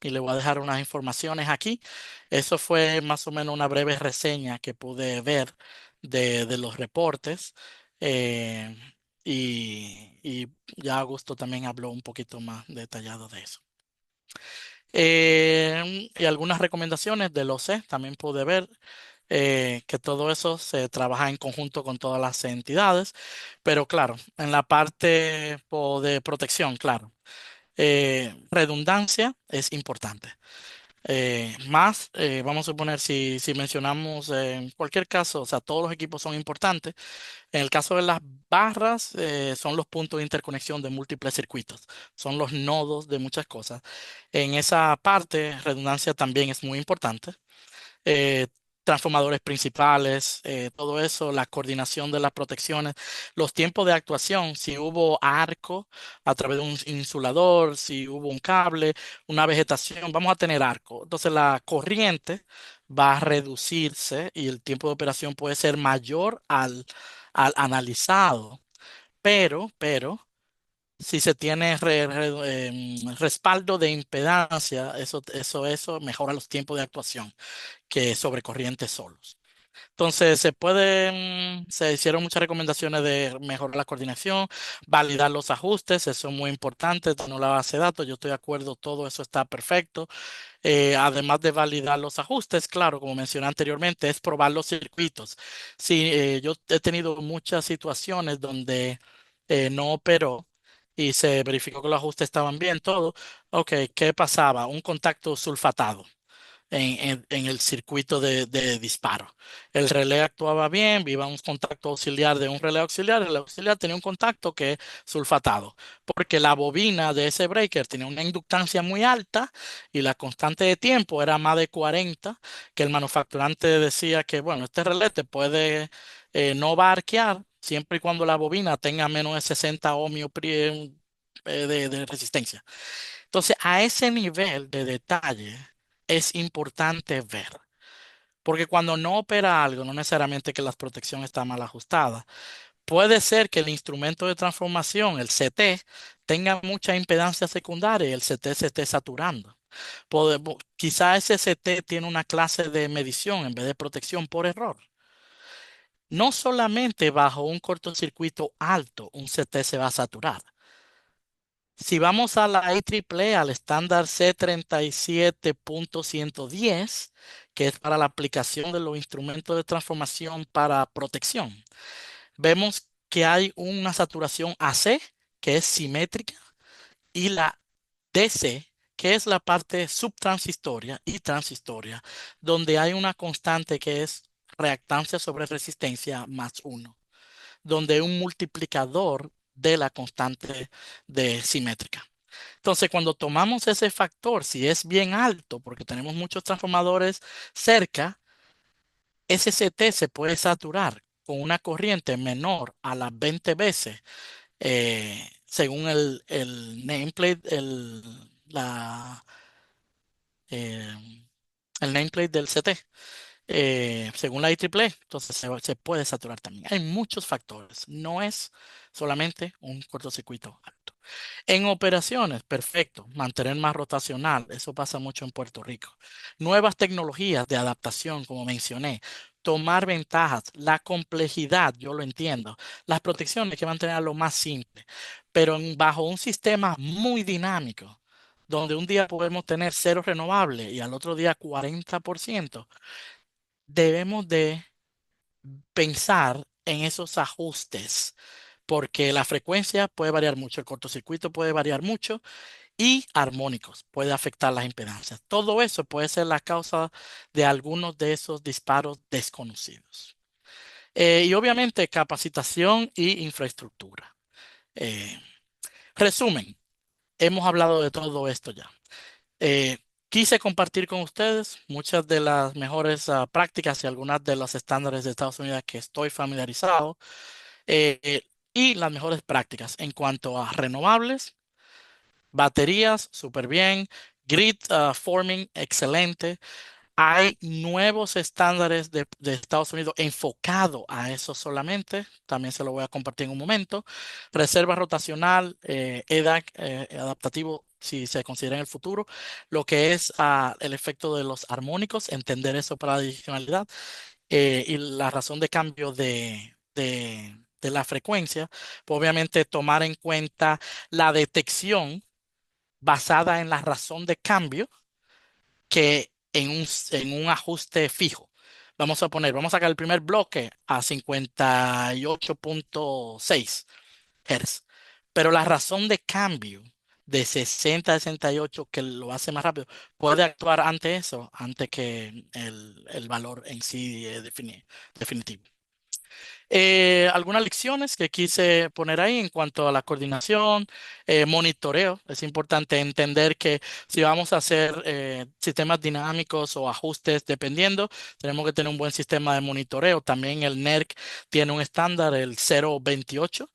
Speaker 2: y le voy a dejar unas informaciones aquí. Eso fue más o menos una breve reseña que pude ver de los reportes. eh, y ya Augusto también habló un poquito más detallado de eso. Y algunas recomendaciones de los C, también pude ver que todo eso se trabaja en conjunto con todas las entidades, pero claro, en la parte de protección, claro, redundancia es importante. Vamos a suponer, si mencionamos en cualquier caso, o sea, todos los equipos son importantes. En el caso de las barras, son los puntos de interconexión de múltiples circuitos, son los nodos de muchas cosas. En esa parte, redundancia también es muy importante. eh, Transformadores principales, todo eso, la coordinación de las protecciones, los tiempos de actuación, si hubo arco a través de un insulador, si hubo un cable, una vegetación, vamos a tener arco. Entonces la corriente va a reducirse y el tiempo de operación puede ser mayor al analizado, pero si se tiene respaldo de impedancia, eso mejora los tiempos de actuación que sobre corrientes solos. Entonces, se hicieron muchas recomendaciones de mejorar la coordinación, validar los ajustes, eso es muy importante, tener la base de datos, yo estoy de acuerdo, todo eso está perfecto. Además de validar los ajustes, claro, como mencioné anteriormente, es probar los circuitos. Sí, yo he tenido muchas situaciones donde no operó y se verificó que los ajustes estaban bien, todo. Ok, ¿qué pasaba? Un contacto sulfatado en el circuito de disparo. El relé actuaba bien, iba un contacto auxiliar de un relé auxiliar, el auxiliar tenía un contacto que es sulfatado, porque la bobina de ese breaker tenía una inductancia muy alta y la constante de tiempo era más de 40, que el manufacturante decía que, bueno, este relé te puede, no va a arquear siempre y cuando la bobina tenga menos de 60 ohmios de resistencia. Entonces, a ese nivel de detalle es importante ver, porque cuando no opera algo, no necesariamente que la protección está mal ajustada. Puede ser que el instrumento de transformación, el CT, tenga mucha impedancia secundaria y el CT se esté saturando. Quizá ese CT tiene una clase de medición en vez de protección por error. No solamente bajo un cortocircuito alto un CT se va a saturar. Si vamos a la IEEE, al estándar C37.110, que es para la aplicación de los instrumentos de transformación para protección, vemos que hay una saturación AC, que es simétrica, y la DC, que es la parte subtransistoria y transistoria, donde hay una constante que es reactancia sobre resistencia más 1, donde hay un multiplicador de la constante de simétrica. Entonces, cuando tomamos ese factor, si es bien alto, porque tenemos muchos transformadores cerca, ese CT se puede saturar con una corriente menor a las 20 veces, según el nameplate, eh, el nameplate del CT. Según la IEEE, entonces se puede saturar también. Hay muchos factores, no es solamente un cortocircuito alto. En operaciones, perfecto, mantener más rotacional, eso pasa mucho en Puerto Rico. Nuevas tecnologías de adaptación, como mencioné, tomar ventajas, la complejidad, yo lo entiendo. Las protecciones hay que mantenerlo más simple, pero bajo un sistema muy dinámico, donde un día podemos tener cero renovable y al otro día 40%, debemos de pensar en esos ajustes, porque la frecuencia puede variar mucho, el cortocircuito puede variar mucho y armónicos puede afectar las impedancias. Todo eso puede ser la causa de algunos de esos disparos desconocidos. Y obviamente capacitación y infraestructura. Eh, Resumen, hemos hablado de todo esto ya. Eh, Quise compartir con ustedes muchas de las mejores prácticas y algunas de los estándares de Estados Unidos que estoy familiarizado, y las mejores prácticas en cuanto a renovables, baterías, súper bien, grid forming, excelente, Hay nuevos estándares de Estados Unidos enfocados a eso solamente. También se lo voy a compartir en un momento. Reserva rotacional, EDAC, adaptativo, si se considera en el futuro. Lo que es el efecto de los armónicos, entender eso para adicionalidad. Y la razón de cambio de la frecuencia. Pues obviamente tomar en cuenta la detección basada en la razón de cambio que en un ajuste fijo. Vamos a sacar el primer bloque a 58.6 Hz. Pero la razón de cambio de 60 a 68, que lo hace más rápido, puede actuar ante eso, antes que el valor en sí definitivo. Algunas lecciones que quise poner ahí en cuanto a la coordinación, monitoreo. Es importante entender que si vamos a hacer sistemas dinámicos o ajustes dependiendo, tenemos que tener un buen sistema de monitoreo. También el NERC tiene un estándar, el 028,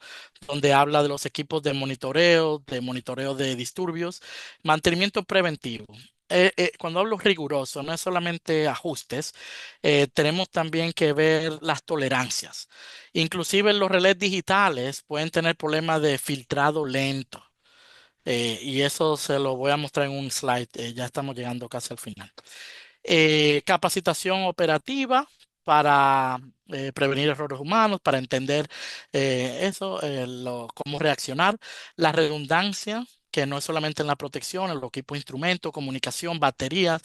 Speaker 2: donde habla de los equipos de monitoreo de disturbios, mantenimiento preventivo. Cuando hablo riguroso, no es solamente ajustes, tenemos también que ver las tolerancias. Inclusive los relés digitales pueden tener problemas de filtrado lento. Y eso se lo voy a mostrar en un slide. Ya estamos llegando casi al final. Capacitación operativa para prevenir errores humanos, para entender eso, cómo reaccionar. La redundancia, que no es solamente en la protección, en los equipos de instrumentos, comunicación, baterías,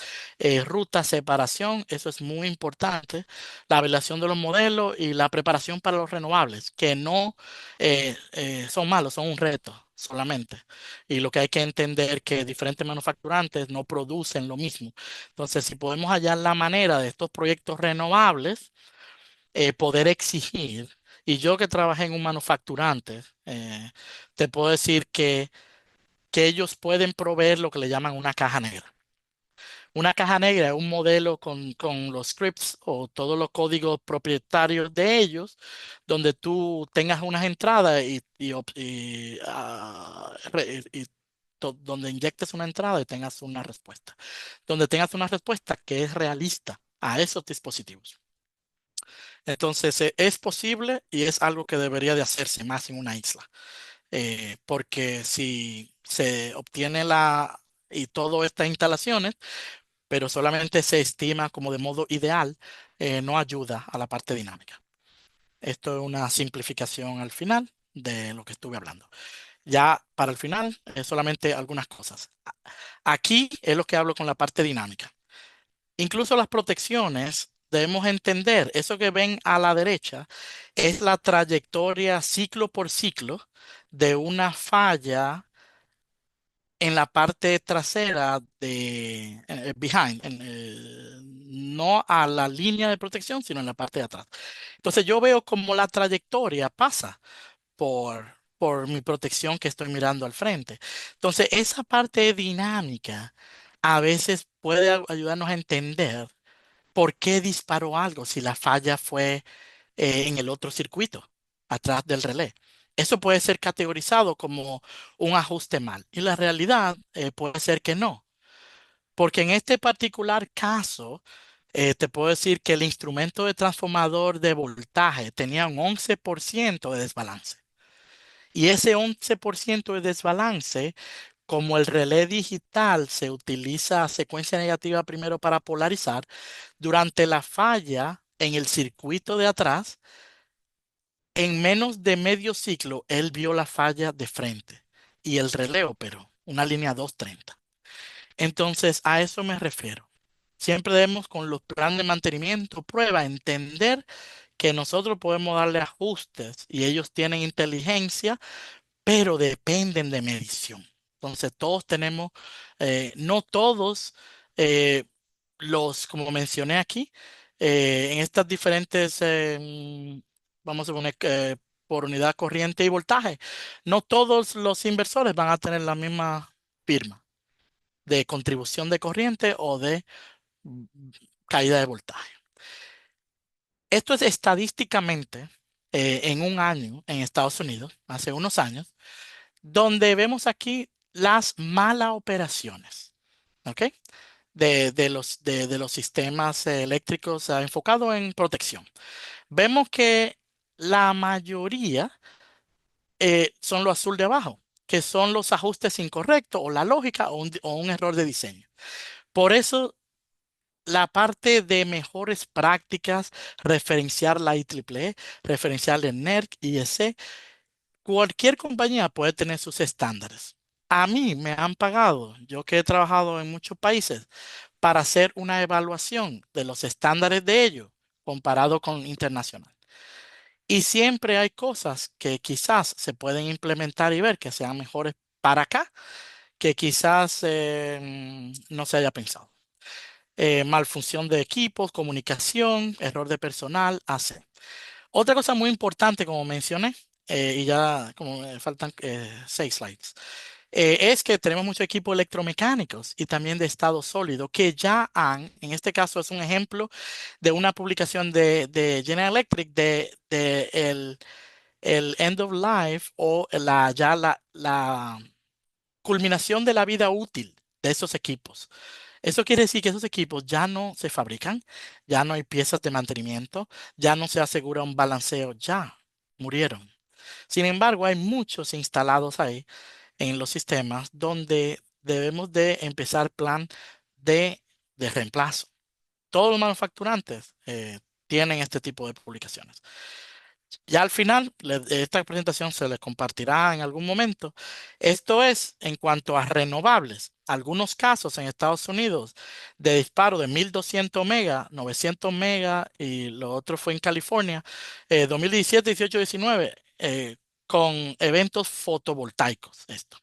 Speaker 2: ruta, separación, eso es muy importante. La evaluación de los modelos y la preparación para los renovables, que no son malos, son un reto solamente. Y lo que hay que entender que diferentes manufacturantes no producen lo mismo. Entonces, si podemos hallar la manera de estos proyectos renovables, poder exigir, y yo que trabajé en un manufacturante, te puedo decir que ellos pueden proveer lo que le llaman una caja negra. Una caja negra es un modelo con los scripts o todos los códigos propietarios de ellos, donde tú tengas unas entradas donde inyectes una entrada y tengas una respuesta. Donde tengas una respuesta que es realista a esos dispositivos. Entonces, es posible y es algo que debería de hacerse más en una isla. Porque si se obtiene y todas estas instalaciones, pero solamente se estima como de modo ideal, no ayuda a la parte dinámica. Esto es una simplificación al final de lo que estuve hablando. Ya para el final, solamente algunas cosas. Aquí es lo que hablo con la parte dinámica. Incluso las protecciones, debemos entender, eso que ven a la derecha es la trayectoria ciclo por ciclo de una falla en la parte trasera de behind, no a la línea de protección, sino en la parte de atrás. Entonces yo veo como la trayectoria pasa por mi protección que estoy mirando al frente. Entonces esa parte dinámica a veces puede ayudarnos a entender por qué disparó algo si la falla fue en el otro circuito, atrás del relé. Eso puede ser categorizado como un ajuste mal. Y la realidad puede ser que no. Porque en este particular caso, te puedo decir que el instrumento de transformador de voltaje tenía un 11% de desbalance. Y ese 11% de desbalance, como el relé digital se utiliza secuencia negativa primero para polarizar, durante la falla en el circuito de atrás, en menos de medio ciclo, él vio la falla de frente y el relé operó, una línea 230. Entonces, a eso me refiero. Siempre debemos con los planes de mantenimiento, prueba, entender que nosotros podemos darle ajustes y ellos tienen inteligencia, pero dependen de medición. Entonces, todos tenemos, no todos como mencioné aquí, en estas diferentes, vamos a poner por unidad corriente y voltaje, no todos los inversores van a tener la misma firma de contribución de corriente o de mm, caída de voltaje. Esto es estadísticamente en un año en Estados Unidos, hace unos años, donde vemos aquí las malas operaciones. ¿Ok? de los sistemas eléctricos enfocado en protección. Vemos que la mayoría son lo azul de abajo, que son los ajustes incorrectos o la lógica o un error de diseño. Por eso, la parte de mejores prácticas, referenciar la IEEE, referenciar el NERC, IEC, cualquier compañía puede tener sus estándares. A mí me han pagado, yo que he trabajado en muchos países, para hacer una evaluación de los estándares de ellos comparado con internacional. Y siempre hay cosas que quizás se pueden implementar y ver que sean mejores para acá, que quizás no se haya pensado. Malfunción de equipos, comunicación, error de personal, AC. Otra cosa muy importante, como mencioné, y ya como me faltan 6 slides, es que tenemos muchos equipos electromecánicos y también de estado sólido que ya han, en este caso es un ejemplo de una publicación de General Electric de el end of life o la culminación de la vida útil de esos equipos. Eso quiere decir que esos equipos ya no se fabrican, ya no hay piezas de mantenimiento, ya no se asegura un balanceo, ya murieron. Sin embargo, hay muchos instalados ahí en los sistemas donde debemos de empezar plan de, de reemplazo. Todos los manufacturantes tienen este tipo de publicaciones. Ya al final, esta presentación se les compartirá en algún momento. Esto es en cuanto a renovables. Algunos casos en Estados Unidos de disparo de 1200 megas, 900 megas y lo otro fue en California, 2017, 18, 19, con eventos fotovoltaicos. Esto.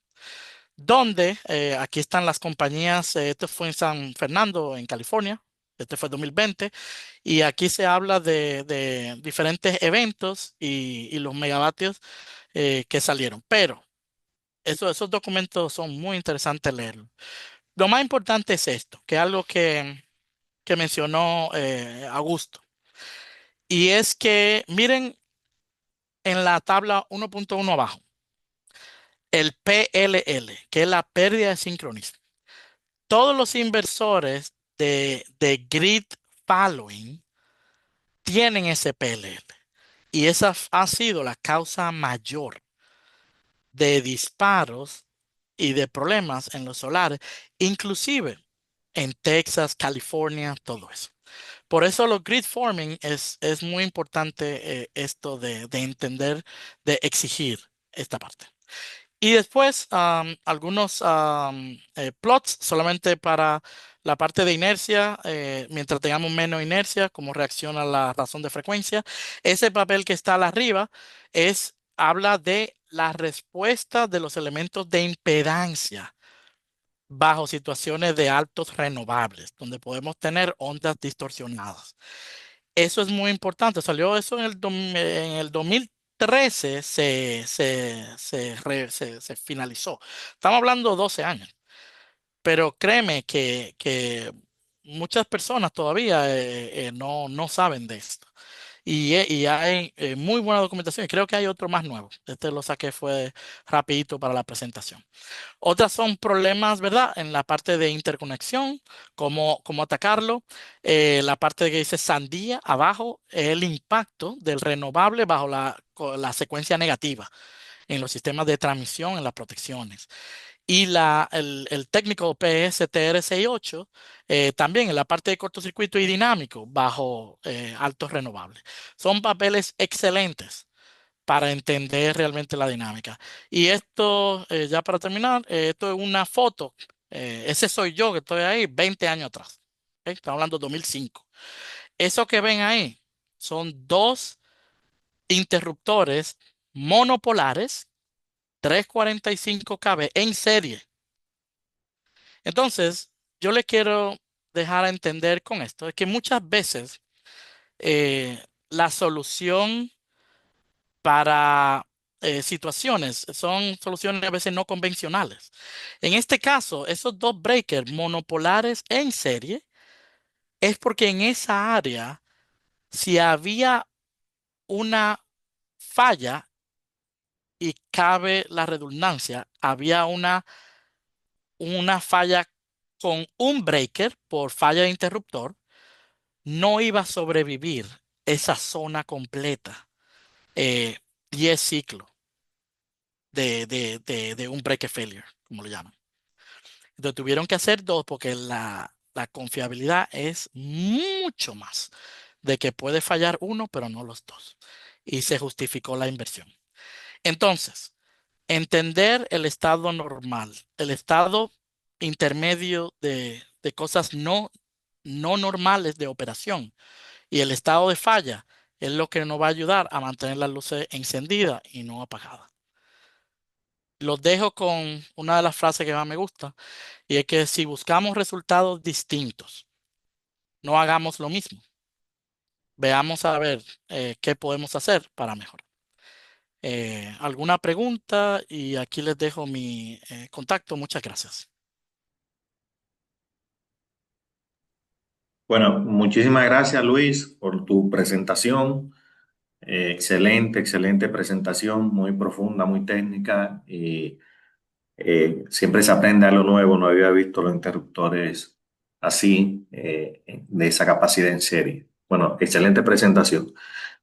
Speaker 2: Donde aquí están las compañías, esto fue en San Fernando, en California. Este fue 2020 y aquí se habla de diferentes eventos y los megavatios que salieron. Pero esos documentos son muy interesantes leerlos. Lo más importante es esto, que es algo que mencionó Augusto. Y es que miren en la tabla 1.1 abajo, el PLL, que es la pérdida de sincronismo. Todos los inversores de grid following tienen ese PLL. Y esa ha sido la causa mayor de disparos y de problemas en los solares, inclusive en Texas, California, todo eso. Por eso los grid forming es muy importante esto de entender, de exigir esta parte. Y después algunos plots solamente para la parte de inercia, mientras tengamos menos inercia, cómo reacciona la razón de frecuencia. Ese papel que está arriba habla de la respuesta de los elementos de impedancia bajo situaciones de altos renovables, donde podemos tener ondas distorsionadas. Eso es muy importante. Salió eso en el 2013, se finalizó. Estamos hablando de 12 años. Pero créeme que muchas personas todavía no saben de esto. Y hay muy buena documentación. Y creo que hay otro más nuevo. Este lo saqué fue rapidito para la presentación. Otras son problemas, ¿verdad? En la parte de interconexión, cómo atacarlo. La parte que dice sandía abajo, el impacto del renovable bajo la secuencia negativa en los sistemas de transmisión, en las protecciones. Y el técnico PSTR68 también en la parte de cortocircuito y dinámico bajo altos renovables. Son papeles excelentes para entender realmente la dinámica. Y esto, ya para terminar, esto es una foto. Ese soy yo que estoy ahí 20 años atrás. ¿Ok? Estamos hablando de 2005. Eso que ven ahí son dos interruptores monopolares 345 kV en serie. Entonces, yo le quiero dejar a entender con esto, es que muchas veces la solución para situaciones son soluciones a veces no convencionales. En este caso, esos dos breakers monopolares en serie es porque en esa área, si había una falla y cabe la redundancia, había una falla con un breaker por falla de interruptor no iba a sobrevivir esa zona completa, 10 ciclos de un breaker failure, como lo llaman. Entonces tuvieron que hacer dos porque la confiabilidad es mucho más de que puede fallar uno, pero no los dos. Y se justificó la inversión. Entonces, entender el estado normal, el estado intermedio de cosas no normales de operación y el estado de falla es lo que nos va a ayudar a mantener las luces encendidas y no apagadas. Los dejo con una de las frases que más me gusta y es que si buscamos resultados distintos, no hagamos lo mismo. Veamos a ver qué podemos hacer para mejorar. ¿Alguna pregunta? Y aquí les dejo mi contacto. Muchas gracias.
Speaker 1: Bueno, muchísimas gracias, Luis, por tu presentación. Excelente, excelente presentación, muy profunda, muy técnica. Y siempre se aprende algo nuevo. No había visto los interruptores así, de esa capacidad en serie. Bueno, excelente presentación.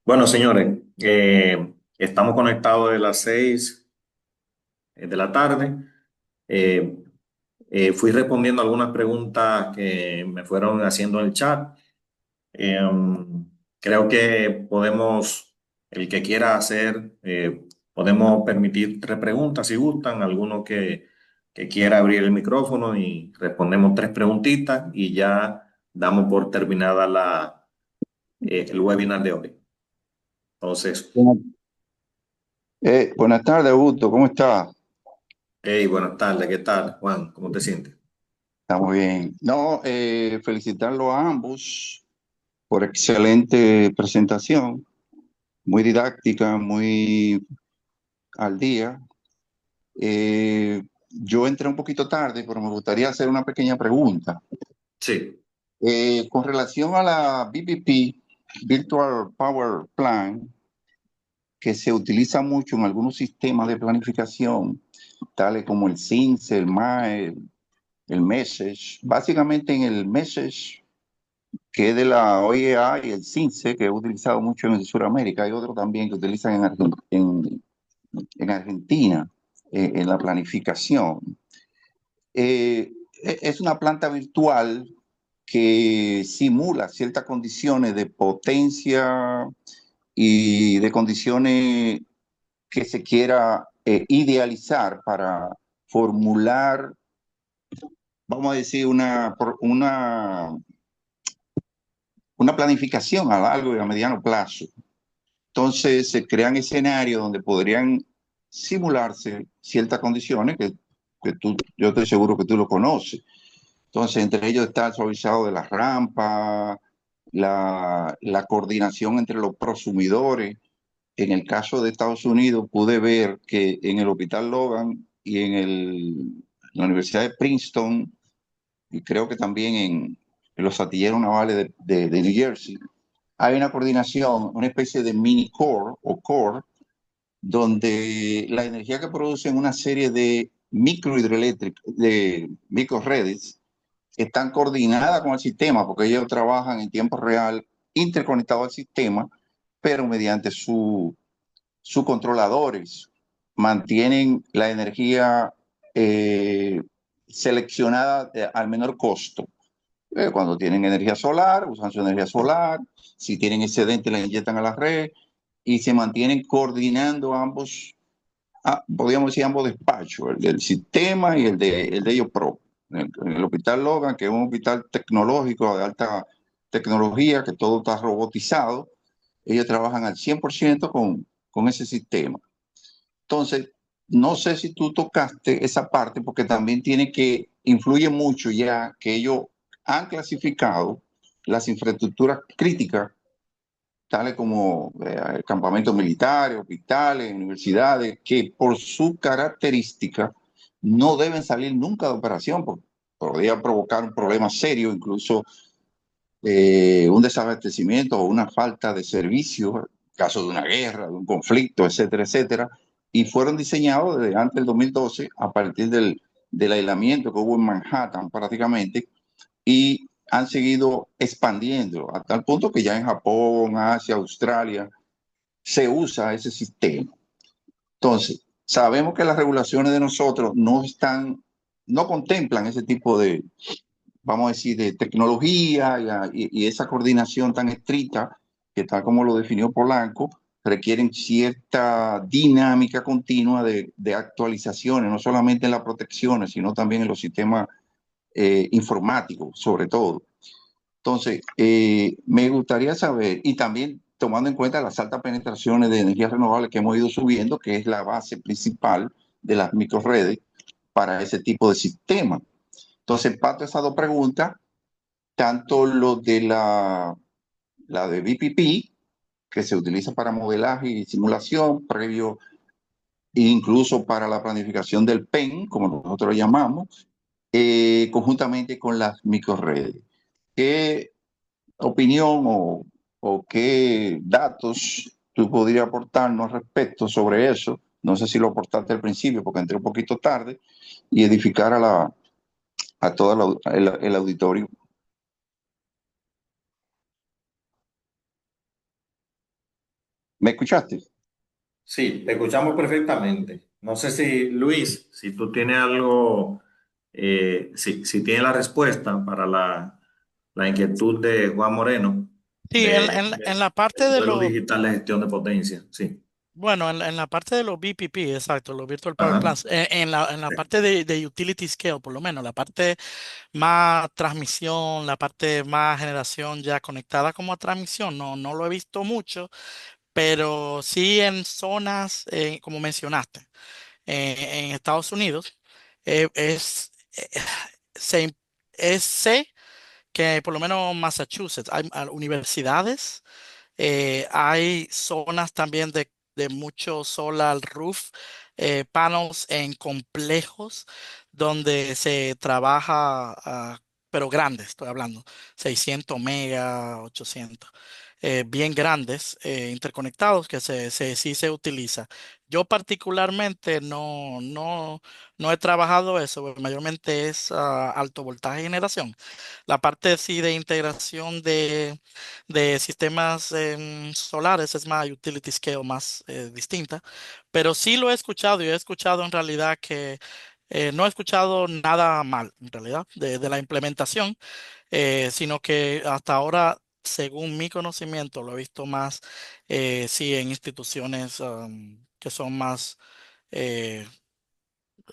Speaker 1: Bueno, señores, estamos conectados de las 6 de la tarde. Eh, Fui respondiendo algunas preguntas que me fueron haciendo en el chat. Creo que podemos, el que quiera hacer, podemos permitir 3 preguntas si gustan, alguno que quiera abrir el micrófono y respondemos 3 preguntitas y ya damos por terminada el webinar de hoy. Entonces,
Speaker 5: Buenas tardes, Augusto, ¿cómo está?
Speaker 1: hey, buenas tardes, ¿qué tal, Juan? ¿Cómo te sientes?
Speaker 5: Está muy bien. No, felicitarlo a ambos por excelente presentación, muy didáctica, muy al día. Yo entré un poquito tarde, pero me gustaría hacer una pequeña pregunta.
Speaker 1: Sí,
Speaker 5: Con relación a la VPP, Virtual Power Plant, que se utiliza mucho en algunos sistemas de planificación, tales como el CINCE, el MAE, el Message. Básicamente en el Message, que es de la OEA, y el CINCE, que es utilizado mucho en Sudamérica. Hay otro también que utilizan en Argentina, en la planificación. Es una planta virtual que simula ciertas condiciones de potencia y de condiciones que se quiera idealizar para formular, vamos a decir, una planificación a largo y a mediano plazo. Entonces se crean escenarios donde podrían simularse ciertas condiciones yo estoy seguro que tú lo conoces. Entonces, entre ellos está el suavizado de las rampas, la coordinación entre los prosumidores. En el caso de Estados Unidos, pude ver que en el Hospital Logan y en la Universidad de Princeton, y creo que también en los astilleros navales de New Jersey, hay una coordinación, una especie de mini core o core, donde la energía que producen una serie de microhidroeléctricas, de microredes, están coordinadas con el sistema, porque ellos trabajan en tiempo real, interconectados al sistema, pero mediante sus controladores mantienen la energía seleccionada al menor costo. Cuando tienen energía solar, usan su energía solar. Si tienen excedente, la inyectan a la red y se mantienen coordinando ambos, podríamos decir ambos despachos, el del sistema y el de ellos propios. En el Hospital Logan, que es un hospital tecnológico de alta tecnología, que todo está robotizado, ellos trabajan al 100% con ese sistema. Entonces, no sé si tú tocaste esa parte, porque también influye mucho ya que ellos han clasificado las infraestructuras críticas, tales como campamentos militares, hospitales, universidades, que por su característica no deben salir nunca de operación, porque podría provocar un problema serio, incluso un desabastecimiento o una falta de servicio, en caso de una guerra, de un conflicto, etcétera, etcétera. Y fueron diseñados desde antes del 2012, a partir del del aislamiento que hubo en Manhattan prácticamente, y han seguido expandiendo a tal punto que ya en Japón, Asia, Australia, se usa ese sistema. Entonces, sabemos que las regulaciones de nosotros no contemplan ese tipo de, vamos a decir, de tecnología y esa coordinación tan estricta que tal como lo definió Polanco, requieren cierta dinámica continua de actualizaciones, no solamente en las protecciones, sino también en los sistemas informáticos, sobre todo. Entonces, me gustaría saber, y también tomando en cuenta las altas penetraciones de energías renovables que hemos ido subiendo, que es la base principal de las microredes para ese tipo de sistema. Entonces, parto esas dos preguntas, tanto lo de la de BPP, que se utiliza para modelaje y simulación previo, e incluso para la planificación del PEN, como nosotros lo llamamos, conjuntamente con las microredes. ¿Qué opinión o qué datos tú podrías aportarnos al respecto sobre eso? No sé si lo aportaste al principio porque entré un poquito tarde, y edificar a todo el auditorio. ¿Me escuchaste?
Speaker 1: Sí, te escuchamos perfectamente. No sé si, Luis, si tú tienes algo, si tienes la respuesta para la inquietud de Juan Moreno
Speaker 2: Sí, en la parte
Speaker 1: del
Speaker 2: de
Speaker 1: modelo
Speaker 2: los,
Speaker 1: digital de gestión de potencia. Sí.
Speaker 2: bueno, en la parte de los BPP, exacto, los Virtual Power
Speaker 1: Ajá.
Speaker 2: Plants, en la parte de utility scale, por lo menos, la parte más transmisión, la parte más generación ya conectada como a transmisión, no lo he visto mucho, pero sí en zonas, como mencionaste, en Estados Unidos, eh, es, eh, se, sé que por lo menos Massachusetts hay universidades, hay zonas también de mucho solar roof panels en complejos donde se trabaja, pero grandes, estoy hablando, 600 megas, 800, bien grandes, interconectados, que sí se utiliza. Yo particularmente no he trabajado eso, porque mayormente es alto voltaje y generación. La parte sí de integración de sistemas solares es más utility scale, más distinta, pero sí lo he escuchado y he escuchado en realidad que no he escuchado nada mal en realidad de la implementación, sino que hasta ahora, según mi conocimiento, lo he visto más, sí, en instituciones que son más, eh,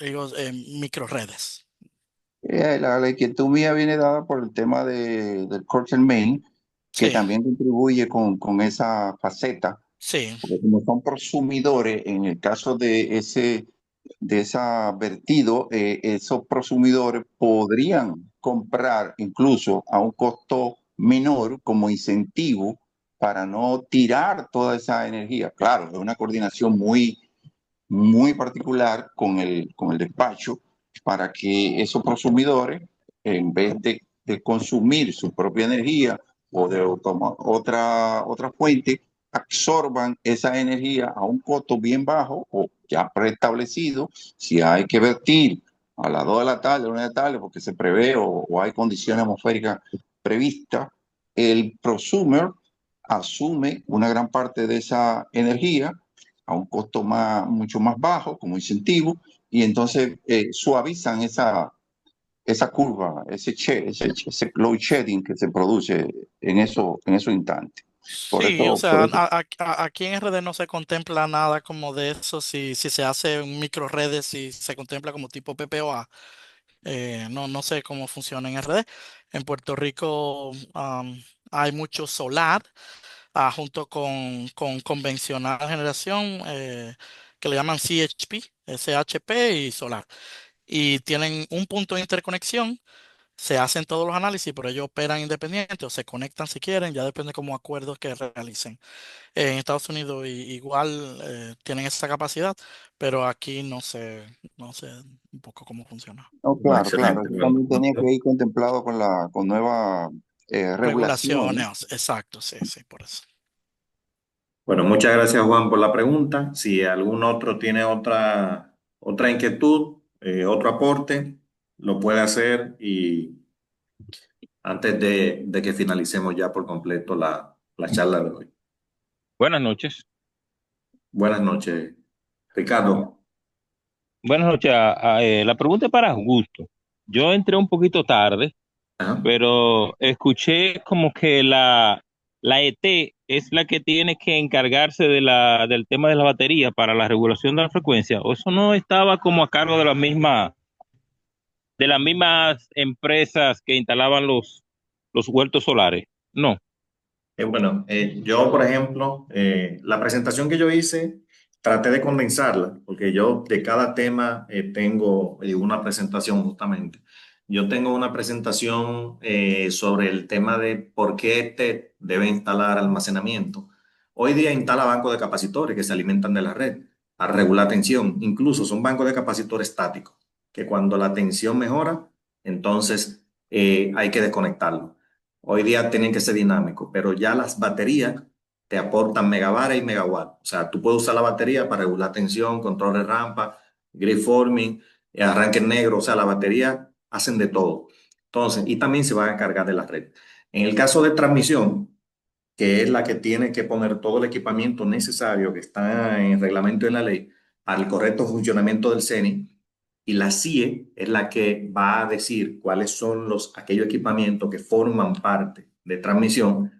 Speaker 2: digo, microredes.
Speaker 5: La inquietud mía viene dada por el tema del Corte Main, que
Speaker 2: Sí,
Speaker 5: también contribuye con esa faceta,
Speaker 2: sí,
Speaker 5: porque como son prosumidores, en el caso de esa vertido, esos prosumidores podrían comprar incluso a un costo menor como incentivo para no tirar toda esa energía. Claro, es una coordinación muy particular con el despacho, para que esos consumidores, en vez de consumir su propia energía o de otra fuente, absorban esa energía a un costo bien bajo o ya preestablecido. Si hay que vertir a las 2 de la tarde, 1 de la tarde, porque se prevé o hay condiciones atmosféricas previstas, el prosumer asume una gran parte de esa energía a un costo mucho más bajo como incentivo, y entonces suavizan esa curva, ese load shedding que se produce en esos instantes. Por
Speaker 2: Sí, o
Speaker 5: eso,
Speaker 2: sea, aquí en RD no se contempla nada como de eso. Si se hace un microredes, si se contempla como tipo PPOA, no sé cómo funciona en RD. En Puerto Rico hay mucho solar, junto con convencional generación, que le llaman CHP, SHP y solar. Y tienen un punto de interconexión, se hacen todos los análisis, pero ellos operan independientes o se conectan si quieren, ya depende como acuerdos que realicen. En Estados Unidos igual tienen esa capacidad, pero aquí no sé un poco cómo funciona.
Speaker 5: no,
Speaker 1: No,
Speaker 5: claro, claro,
Speaker 1: excelente.
Speaker 5: eso
Speaker 1: Bueno,
Speaker 5: también tenía que ir contemplado con nuevas regulaciones.
Speaker 2: Regulaciones, exacto, sí, por eso.
Speaker 1: bueno, muchas gracias Juan por la pregunta. Si algún otro tiene otra inquietud, otro aporte, lo puede hacer y antes de que finalicemos ya por completo la charla de hoy.
Speaker 6: Buenas noches.
Speaker 1: Buenas noches, Ricardo.
Speaker 6: Buenas noches. La pregunta es para Augusto. Yo entré un poquito tarde,
Speaker 1: Ajá.
Speaker 6: pero escuché como que la ET es la que tiene que encargarse del tema de la batería para la regulación de la frecuencia. ¿O eso no estaba como a cargo de de las mismas empresas que instalaban los huertos solares? No.
Speaker 1: Bueno, yo, por ejemplo, la presentación que yo hice, traté de condensarla, porque yo de cada tema tengo una presentación justamente. Yo tengo una presentación sobre el tema de por qué este debe instalar almacenamiento. Hoy día instala bancos de capacitores que se alimentan de la red para regular tensión. Incluso son bancos de capacitores estáticos, que cuando la tensión mejora, entonces hay que desconectarlo. Hoy día tienen que ser dinámicos, pero ya las baterías te aportan megavar y megawatt. O sea, tú puedes usar la batería para regular tensión, control de rampa, grid forming, arranque negro. O sea, la batería hacen de todo. Entonces, y también se van a cargar de la red. En el caso de transmisión, que es la que tiene que poner todo el equipamiento necesario que está en el reglamento y en la ley para el correcto funcionamiento del CENI, y la CIE es la que va a decir cuáles son aquellos equipamientos que forman parte de transmisión.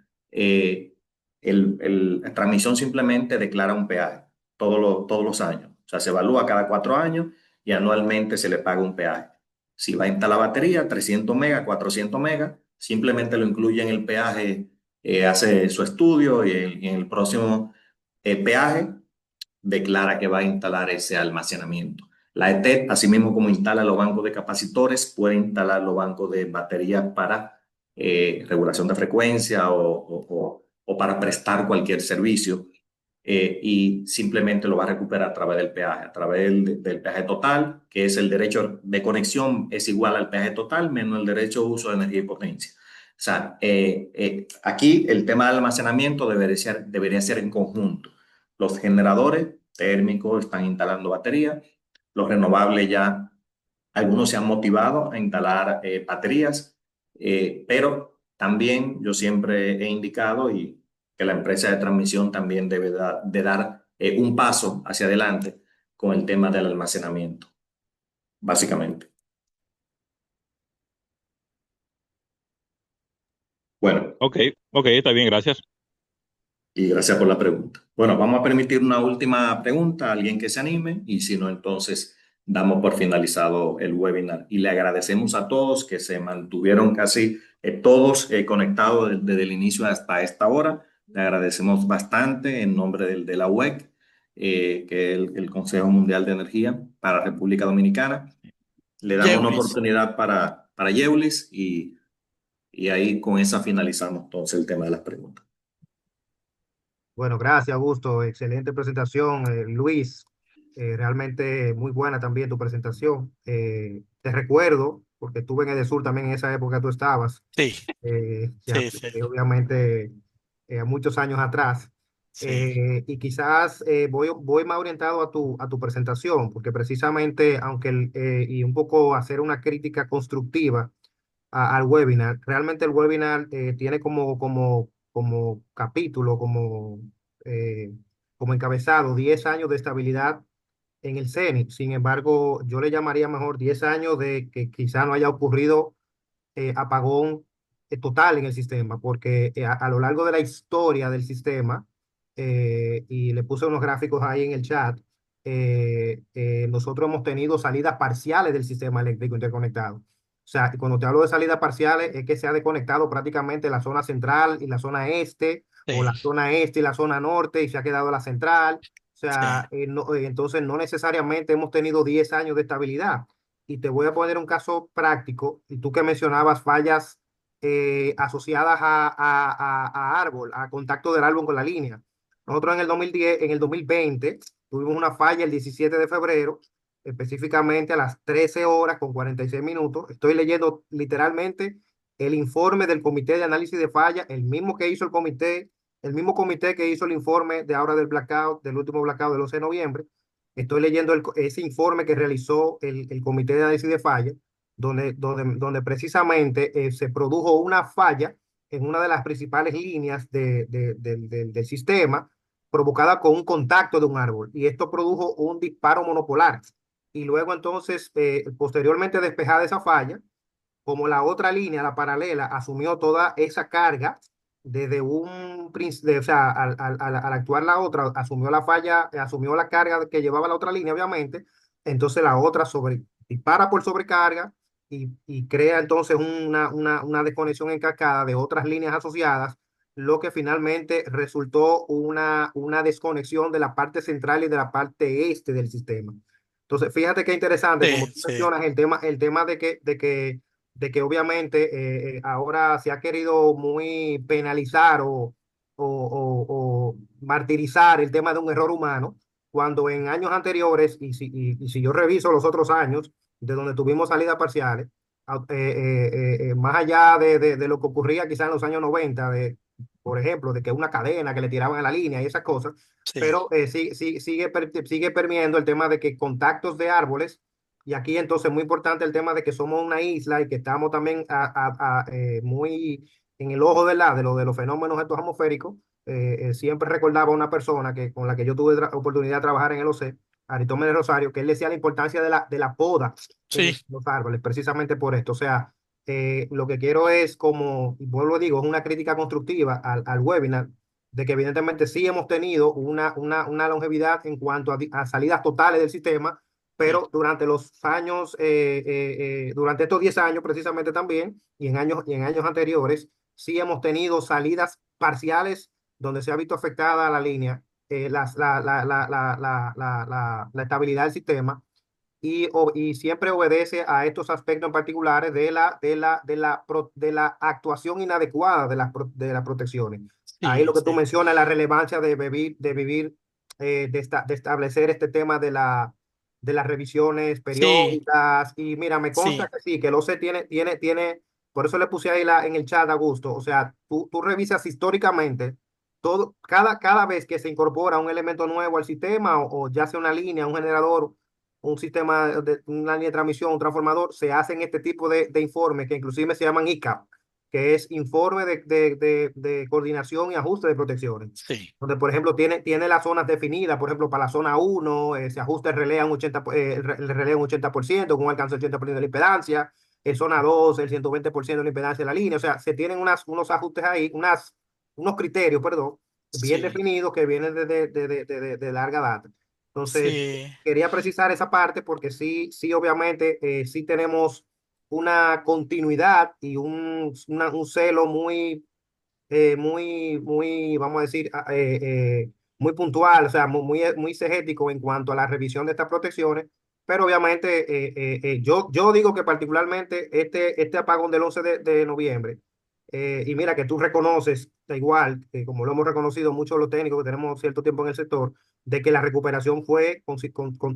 Speaker 1: La transmisión simplemente declara un peaje todos los años. O sea, se evalúa cada 4 años y anualmente se le paga un peaje. Si va a instalar batería, 300 megas, 400 megas, simplemente lo incluye en el peaje, hace su estudio y en el próximo peaje declara que va a instalar ese almacenamiento. La ETED, asimismo como instala los bancos de capacitores, puede instalar los bancos de baterías para regulación de frecuencia o para prestar cualquier servicio, y simplemente lo va a recuperar a través del peaje, a través del peaje total, que es el derecho de conexión, es igual al peaje total menos el derecho de uso de energía y potencia. O sea, aquí el tema del almacenamiento debería ser en conjunto. Los generadores térmicos están instalando baterías, los renovables ya, algunos se han motivado a instalar baterías, pero también yo siempre he indicado que la empresa de transmisión también debe de dar un paso hacia adelante con el tema del almacenamiento, básicamente. Bueno,
Speaker 6: Ok, está bien, gracias.
Speaker 1: y gracias por la pregunta. Bueno, vamos a permitir una última pregunta a alguien que se anime y si no, entonces damos por finalizado el webinar. Y le agradecemos a todos que se mantuvieron casi todos conectados desde el inicio hasta esta hora. Le agradecemos bastante en nombre de la UEC, que es el Consejo Mundial de Energía para República Dominicana. Le damos una
Speaker 2: Yeulis.
Speaker 1: oportunidad para Yeulis y ahí con esa finalizamos entonces el tema de las preguntas.
Speaker 7: Bueno, gracias, Augusto. Excelente presentación, Luis. Realmente muy buena también tu presentación. Te recuerdo, porque estuve en Edesur también en esa época tú estabas,
Speaker 2: Sí,
Speaker 7: ya,
Speaker 2: sí, sí,
Speaker 7: obviamente muchos años atrás.
Speaker 2: sí.
Speaker 7: Y quizás voy más orientado a tu presentación, porque precisamente, aunque y un poco hacer una crítica constructiva al webinar. Realmente el webinar tiene como capítulo, eh, como encabezado 10 años de estabilidad en el CENI. Sin embargo, yo le llamaría mejor 10 años de que quizá no haya ocurrido apagón total en el sistema, porque a lo largo de la historia del sistema, y le puse unos gráficos ahí en el chat, nosotros hemos tenido salidas parciales del sistema eléctrico interconectado. O sea, y cuando te hablo de salidas parciales, es que se ha desconectado prácticamente la zona central y la zona este, o la
Speaker 2: Sí,
Speaker 7: zona este y la zona norte, y se ha quedado la central. O
Speaker 2: sí,
Speaker 7: sea, entonces no necesariamente hemos tenido 10 años de estabilidad. Y te voy a poner un caso práctico, y tú que mencionabas fallas asociadas a árbol, a contacto del árbol con la línea. Nosotros en el 2010, en el 2020, tuvimos una falla el 17 de febrero, específicamente a las 13 horas con 46 minutos. Estoy leyendo literalmente el informe del Comité de Análisis de Falla, el mismo que hizo el mismo comité que hizo el informe de ahora del blackout, del último blackout del 11 de noviembre. Estoy leyendo ese informe que realizó el Comité de Análisis de Falla, donde precisamente se produjo una falla en una de las principales líneas del sistema, provocada con un contacto de un árbol. Y esto produjo un disparo monopolar. Y luego entonces, posteriormente despejada esa falla, como la otra línea, la paralela, asumió toda esa carga desde o sea, al actuar la otra, asumió la falla, asumió la carga que llevaba la otra línea, obviamente, entonces la otra dispara por sobrecarga y crea entonces una desconexión en cascada de otras líneas asociadas, lo que finalmente resultó una desconexión de la parte central y de la parte este del sistema. Entonces, fíjate qué interesante, como
Speaker 2: Sí,
Speaker 7: tú
Speaker 2: sí,
Speaker 7: mencionas, el tema de que obviamente ahora se ha querido muy penalizar o martirizar el tema de un error humano, cuando en años anteriores, y si yo reviso los otros años de donde tuvimos salidas parciales, más allá de lo que ocurría quizás en los años 90, por ejemplo, de que una cadena que le tiraban a la línea y esas cosas,
Speaker 2: sí,
Speaker 7: pero sigue permeando el tema de que contactos de árboles, y aquí entonces muy importante el tema de que somos una isla y que estamos también muy en el ojo de los fenómenos estos atmosféricos. Siempre recordaba a una persona con la que yo tuve oportunidad de trabajar en el OC, Aristómenes Rosario, que él decía la importancia de la poda
Speaker 2: sí,
Speaker 7: en los árboles, precisamente por esto. O sea, lo que quiero es, como, y vuelvo a digo, es una crítica constructiva al webinar, de que evidentemente sí hemos tenido una longevidad en cuanto a salidas totales del sistema,
Speaker 2: sí,
Speaker 7: pero durante los años, durante estos 10 años precisamente también, y en años anteriores, sí hemos tenido salidas parciales donde se ha visto afectada la línea, la estabilidad del sistema, y siempre obedece a estos aspectos en particulares de la actuación inadecuada de las protecciones. Ahí
Speaker 2: sí,
Speaker 7: lo que tú
Speaker 2: sí,
Speaker 7: mencionas, la relevancia de vivir, de establecer este tema de las revisiones
Speaker 2: sí,
Speaker 7: periódicas. Y mira, me consta
Speaker 2: sí,
Speaker 7: que sí, que el OCE tiene, por eso le puse ahí en el chat a gusto. O sea, tú revisas históricamente todo, cada vez que se incorpora un elemento nuevo al sistema, o ya sea una línea, un generador, un sistema una línea de transmisión, un transformador, se hacen este tipo de informes que inclusive se llaman ICAP, que es Informe de Coordinación y Ajuste de Protecciones,
Speaker 2: sí,
Speaker 7: donde, por ejemplo, tiene las zonas definidas. Por ejemplo, para la zona 1 se ajusta el relé a un 80, el relé a un 80%, con un alcance del 80% de la impedancia. En zona 2 el 120% de la impedancia de la línea. O sea, se tienen unos ajustes ahí, unos criterios, perdón, bien
Speaker 2: sí,
Speaker 7: definidos, que vienen de larga data. Entonces,
Speaker 2: sí,
Speaker 7: quería precisar esa parte porque sí, obviamente, sí tenemos una continuidad y un celo muy, vamos a decir, muy puntual, o sea, muy exegético en cuanto a la revisión de estas protecciones. Pero obviamente, yo digo que particularmente este apagón del 11 de noviembre, y mira que tú reconoces, da igual, que como lo hemos reconocido muchos de los técnicos que tenemos cierto tiempo en el sector, de que la recuperación fue,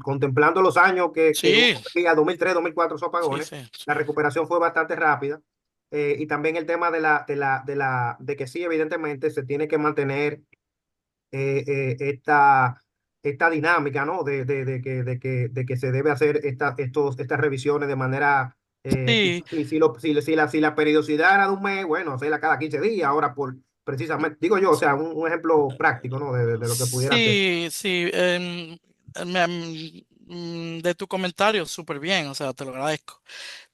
Speaker 7: contemplando los años que uno
Speaker 2: sí,
Speaker 7: veía, 2003, 2004, esos
Speaker 2: sí,
Speaker 7: apagones,
Speaker 2: sí,
Speaker 7: la
Speaker 2: sí,
Speaker 7: recuperación fue bastante rápida. Y también el tema de que sí, evidentemente, se tiene que mantener esta dinámica, ¿no? De que se debe hacer estas revisiones de manera,
Speaker 2: sí,
Speaker 7: si la periodicidad era de un mes, bueno, hacerla cada 15 días. Ahora, precisamente, digo yo, o sea, un ejemplo práctico, ¿no? De lo que pudiera ser.
Speaker 2: sí, sí, de tu comentario, súper bien, o sea, te lo agradezco.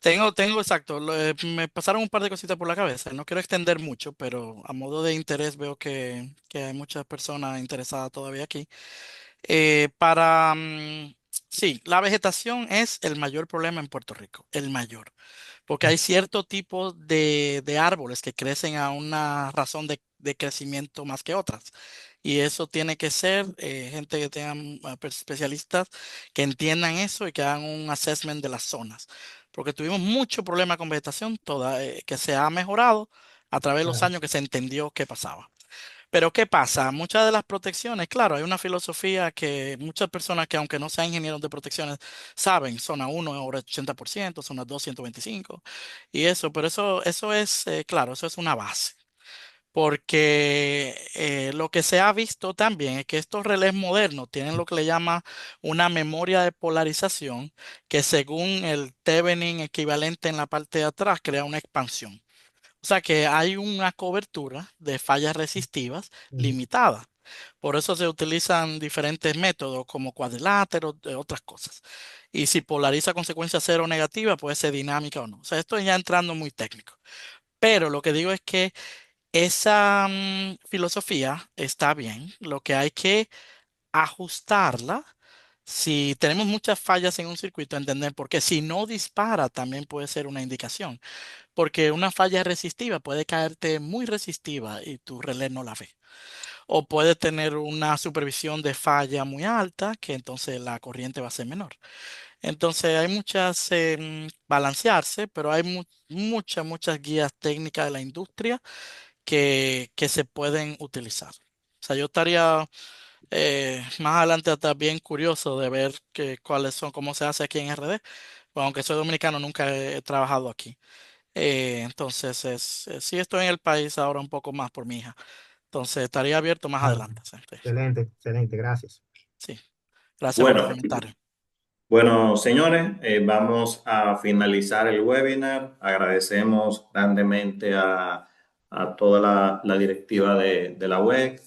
Speaker 2: Tengo exacto, me pasaron un par de cositas por la cabeza, no quiero extender mucho, pero a modo de interés veo que hay muchas personas interesadas todavía aquí. Sí, la vegetación es el mayor problema en Puerto Rico, el mayor, porque hay cierto tipo de árboles que crecen a una razón de crecimiento más que otras. Y eso tiene que ser gente que tengan especialistas que entiendan eso y que hagan un assessment de las zonas. Porque tuvimos mucho problema con vegetación, que se ha mejorado a través de los
Speaker 7: Claro,
Speaker 2: años que se entendió qué pasaba. Pero ¿qué pasa? Muchas de las protecciones, claro, hay una filosofía que muchas personas que aunque no sean ingenieros de protecciones saben, zona 1 ahora 80%, zona 2 125 y eso, pero eso es, claro, eso es una base. porque lo que se ha visto también es que estos relés modernos tienen lo que le llama una memoria de polarización que según el Thevenin equivalente en la parte de atrás crea una expansión. O sea que hay una cobertura de fallas resistivas
Speaker 7: Ujú.
Speaker 2: limitada. Por eso se utilizan diferentes métodos como cuadriláteros, de otras cosas. Y si polariza consecuencia cero o negativa, puede ser dinámica o no. O sea, esto ya entrando muy técnico. Pero lo que digo es que esa filosofía está bien. Lo que hay que ajustarla. Si tenemos muchas fallas en un circuito, entender por qué. Si no dispara, también puede ser una indicación. Porque una falla resistiva puede caerte muy resistiva y tu relé no la ve. O puede tener una supervisión de falla muy alta, que entonces la corriente va a ser menor. Entonces hay muchas, balancearse, pero hay muchas guías técnicas de la industria que se pueden utilizar. O sea, yo estaría más adelante hasta bien curioso de ver cuáles son, cómo se hace aquí en RD. Pues, aunque soy dominicano, nunca he trabajado aquí. Entonces, sí estoy en el país ahora un poco más por mi hija. Entonces, estaría abierto más
Speaker 7: Ah,
Speaker 2: adelante. Sí, sí.
Speaker 7: excelente, excelente, gracias.
Speaker 2: Sí. Gracias por el
Speaker 1: Bueno,
Speaker 2: comentario.
Speaker 1: bueno, señores, vamos a finalizar el webinar. Agradecemos grandemente a toda la directiva de la web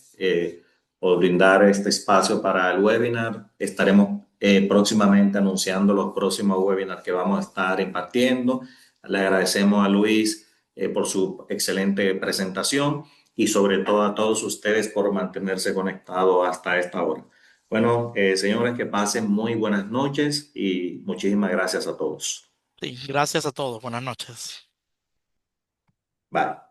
Speaker 1: por brindar este espacio para el webinar. Estaremos próximamente anunciando los próximos webinars que vamos a estar impartiendo. Le agradecemos a Luis por su excelente presentación y sobre todo a todos ustedes por mantenerse conectados hasta esta hora. Bueno, señores, que pasen muy buenas noches y muchísimas gracias a todos.
Speaker 2: Sí, gracias a todos. Buenas noches.
Speaker 1: Bye.